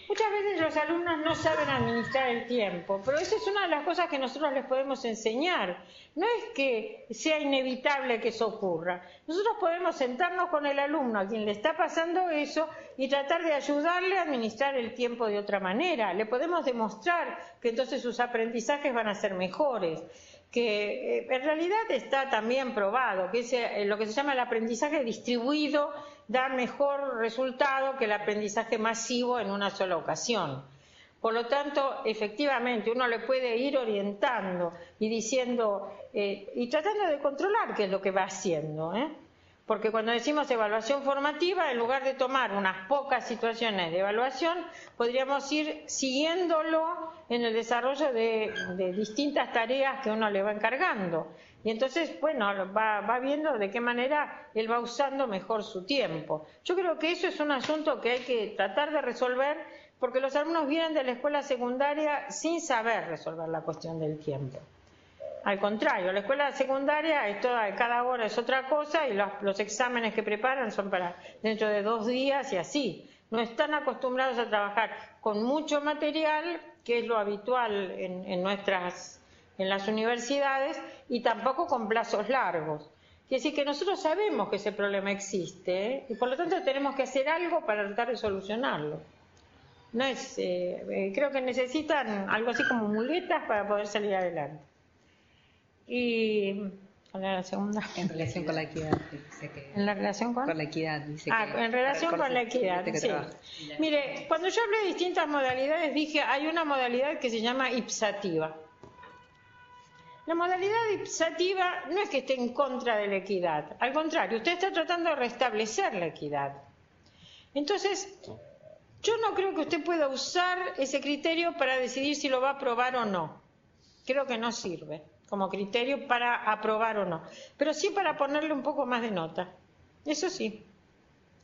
muchas veces los alumnos no saben administrar el tiempo, pero esa es una de las cosas que nosotros les podemos enseñar. No es que sea inevitable que eso ocurra. Nosotros podemos sentarnos con el alumno a quien le está pasando eso y tratar de ayudarle a administrar el tiempo de otra manera. Le podemos demostrar que entonces sus aprendizajes van a ser mejores, que en realidad está también probado que lo que se llama el aprendizaje distribuido da mejor resultado que el aprendizaje masivo en una sola ocasión. Por lo tanto, efectivamente, uno le puede ir orientando y diciendo y tratando de controlar qué es lo que va haciendo, porque cuando decimos evaluación formativa, en lugar de tomar unas pocas situaciones de evaluación, podríamos ir siguiéndolo en el desarrollo de distintas tareas que uno le va encargando. Y entonces, bueno, va viendo de qué manera él va usando mejor su tiempo. Yo creo que eso es un asunto que hay que tratar de resolver, porque los alumnos vienen de la escuela secundaria sin saber resolver la cuestión del tiempo. Al contrario, la escuela secundaria es cada hora es otra cosa y los exámenes que preparan son para dentro de 2 días y así. No están acostumbrados a trabajar con mucho material, que es lo habitual en las universidades, y tampoco con plazos largos. Quiere decir que nosotros sabemos que ese problema existe, y por lo tanto tenemos que hacer algo para tratar de solucionarlo. No es, creo que necesitan algo así como muletas para poder salir adelante. Y ¿cuál era la segunda? En relación con la equidad. ¿En la relación con? Con la equidad, dice que en relación con la equidad, sí. Mire, cuando yo hablé de distintas modalidades, dije, hay una modalidad que se llama ipsativa. La modalidad ipsativa no es que esté en contra de la equidad, al contrario, usted está tratando de restablecer la equidad. Entonces, yo no creo que usted pueda usar ese criterio para decidir si lo va a aprobar o no. Creo que no sirve como criterio para aprobar o no, pero sí para ponerle un poco más de nota. Eso sí.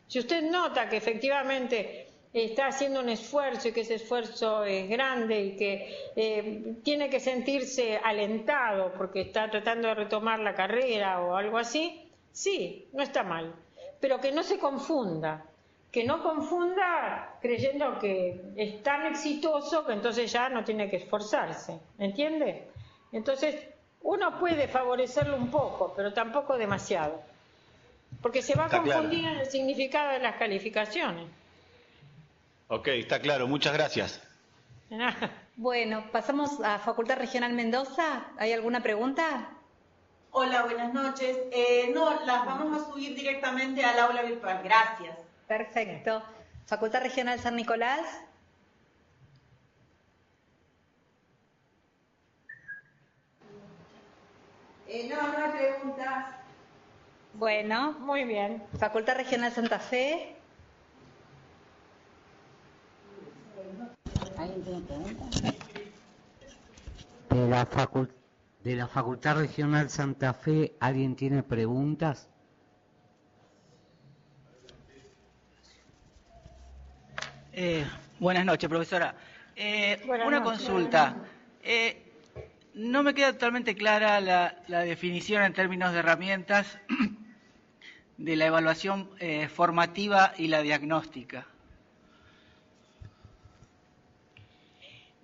Si usted nota que efectivamente está haciendo un esfuerzo y que ese esfuerzo es grande y que tiene que sentirse alentado porque está tratando de retomar la carrera o algo así, sí, no está mal, pero que no se confunda. Que no confunda creyendo que es tan exitoso que entonces ya no tiene que esforzarse, ¿entiende? Entonces, uno puede favorecerlo un poco, pero tampoco demasiado, porque se va a confundir en el significado de las calificaciones. Ok, está claro, muchas gracias. Bueno, pasamos a Facultad Regional Mendoza. ¿Hay alguna pregunta? Hola, buenas noches. No, las vamos a subir directamente al aula virtual. Gracias. Perfecto. Facultad Regional San Nicolás. No hay preguntas. Bueno, Muy bien. Facultad Regional Santa Fe. ¿Alguien tiene preguntas? De la Facultad Regional Santa Fe, ¿alguien tiene preguntas? Buenas noches, profesora. Una consulta. No me queda totalmente clara la definición en términos de herramientas de la evaluación formativa y la diagnóstica.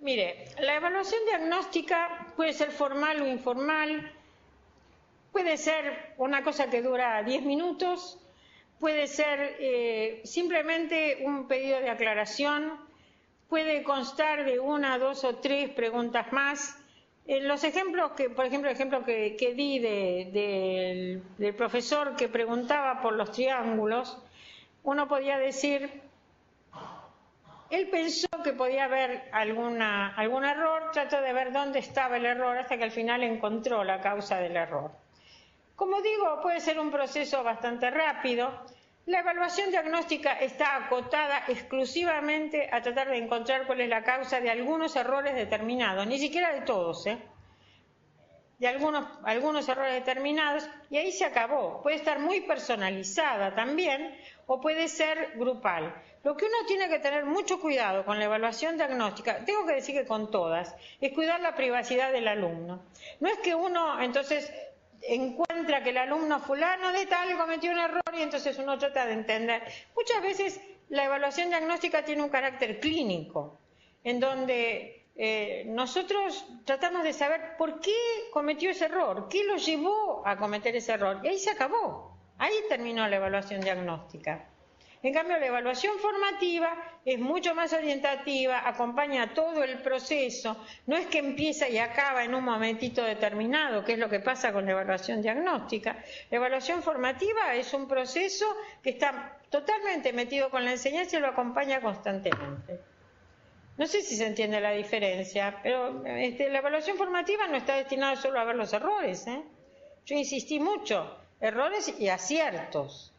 Mire, la evaluación diagnóstica puede ser formal o informal, puede ser una cosa que dura 10 minutos, puede ser simplemente un pedido de aclaración, puede constar de 1, 2 o 3 preguntas más. Los ejemplos por ejemplo, el ejemplo que di del profesor que preguntaba por los triángulos, uno podía decir, él pensó que podía haber algún error, trató de ver dónde estaba el error hasta que al final encontró la causa del error. Como digo, puede ser un proceso bastante rápido. La evaluación diagnóstica está acotada exclusivamente a tratar de encontrar cuál es la causa de algunos errores determinados, ni siquiera de todos, de algunos errores determinados, y ahí se acabó. Puede estar muy personalizada también o puede ser grupal. Lo que uno tiene que tener mucho cuidado con la evaluación diagnóstica, tengo que decir que con todas, es cuidar la privacidad del alumno. No es que uno entonces encuentra que el alumno fulano de tal cometió un error y entonces uno trata de entender. Muchas veces la evaluación diagnóstica tiene un carácter clínico, en donde nosotros tratamos de saber por qué cometió ese error, qué lo llevó a cometer ese error, y ahí se acabó, ahí terminó la evaluación diagnóstica. En cambio, la evaluación formativa es mucho más orientativa, acompaña todo el proceso, no es que empieza y acaba en un momentito determinado, que es lo que pasa con la evaluación diagnóstica. La evaluación formativa es un proceso que está totalmente metido con la enseñanza y lo acompaña constantemente. No sé si se entiende la diferencia, pero la evaluación formativa no está destinada solo a ver los errores. Yo insistí mucho, errores y aciertos.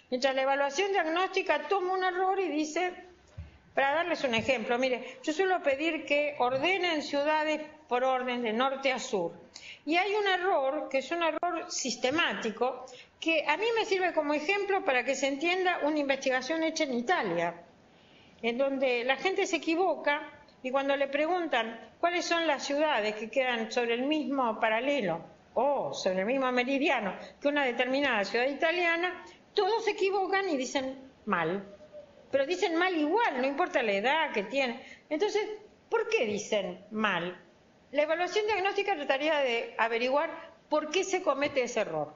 Mientras la evaluación diagnóstica toma un error y dice, para darles un ejemplo, mire, yo suelo pedir que ordenen ciudades por orden de norte a sur. Y hay un error, que es un error sistemático, que a mí me sirve como ejemplo para que se entienda una investigación hecha en Italia, en donde la gente se equivoca y cuando le preguntan cuáles son las ciudades que quedan sobre el mismo paralelo o sobre el mismo meridiano que una determinada ciudad italiana, todos se equivocan y dicen mal. Pero dicen mal igual, no importa la edad que tienen. Entonces, ¿por qué dicen mal? La evaluación diagnóstica trataría de averiguar por qué se comete ese error.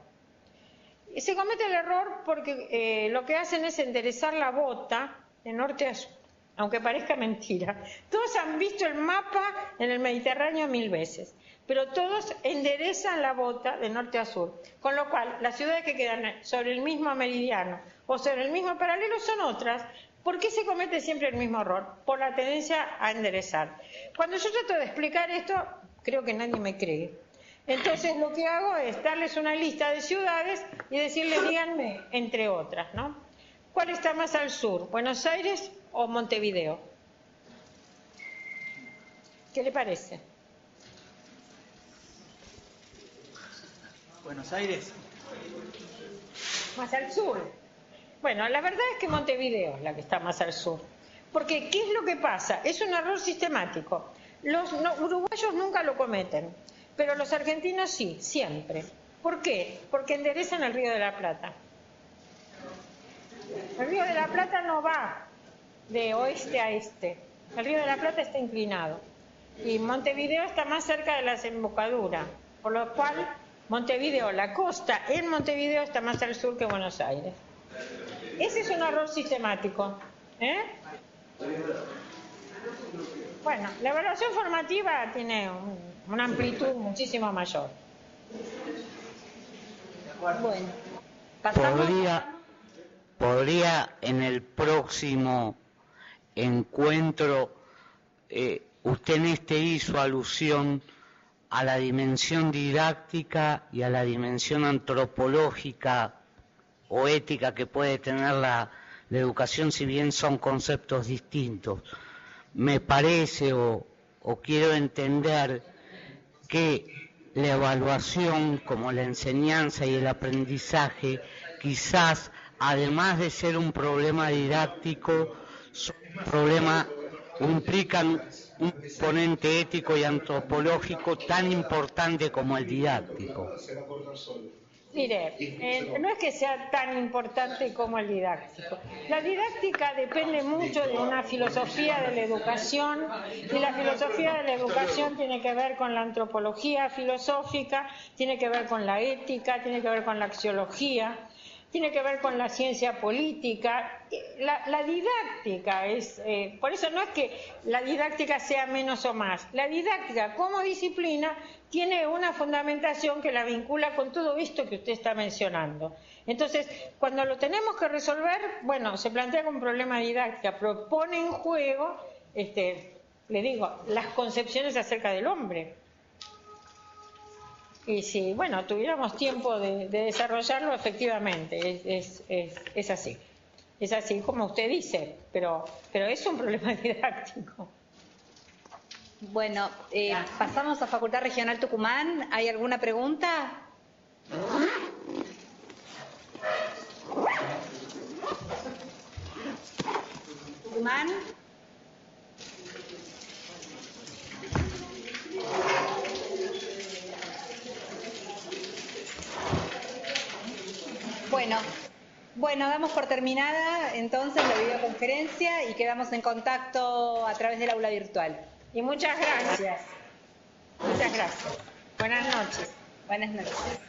Y se comete el error porque lo que hacen es enderezar la bota de norte a sur, aunque parezca mentira. Todos han visto el mapa en el Mediterráneo 1000 veces, pero todos enderezan la bota de norte a sur, con lo cual las ciudades que quedan sobre el mismo meridiano o sobre el mismo paralelo son otras. ¿Por qué se comete siempre el mismo error? Por la tendencia a enderezar. Cuando yo trato de explicar esto, creo que nadie me cree. Entonces lo que hago es darles una lista de ciudades y decirles, díganme, entre otras, ¿no? ¿Cuál está más al sur, Buenos Aires o Montevideo? ¿Qué le parece? Buenos Aires. Más al sur. Bueno, la verdad es que Montevideo es la que está más al sur. Porque, ¿qué es lo que pasa? Es un error sistemático. Los uruguayos nunca lo cometen, pero los argentinos sí, siempre. ¿Por qué? Porque enderezan el Río de la Plata. El Río de la Plata no va de oeste a este. El Río de la Plata está inclinado. Y Montevideo está más cerca de la desembocadura, por lo cual Montevideo, la costa en Montevideo está más al sur que Buenos Aires. Ese es un error sistemático. Bueno, la evaluación formativa tiene una amplitud muchísimo mayor. Bueno, pasamos. Podría en el próximo encuentro, usted en este hizo alusión a la dimensión didáctica y a la dimensión antropológica o ética que puede tener la educación, si bien son conceptos distintos. Me parece o quiero entender que la evaluación, como la enseñanza y el aprendizaje, quizás, además de ser un problema didáctico, implican un componente ético y antropológico tan importante como el didáctico. Mire, no es que sea tan importante como el didáctico. La didáctica depende mucho de una filosofía de la educación, y la filosofía de la educación tiene que ver con la antropología filosófica, tiene que ver con la ética, tiene que ver con la axiología, tiene que ver con la ciencia política. La didáctica es, por eso no es que la didáctica sea menos o más. La didáctica como disciplina tiene una fundamentación que la vincula con todo esto que usted está mencionando. Entonces, cuando lo tenemos que resolver, bueno, se plantea como un problema de didáctica, pero pone en juego, le digo, las concepciones acerca del hombre. Y si, bueno, tuviéramos tiempo de desarrollarlo, efectivamente, es así. Es así como usted dice, pero es un problema didáctico. Bueno, pasamos a Facultad Regional Tucumán. ¿Hay alguna pregunta? Tucumán. Bueno, damos por terminada entonces la videoconferencia y quedamos en contacto a través del aula virtual. Y muchas gracias. Muchas gracias. Buenas noches. Buenas noches.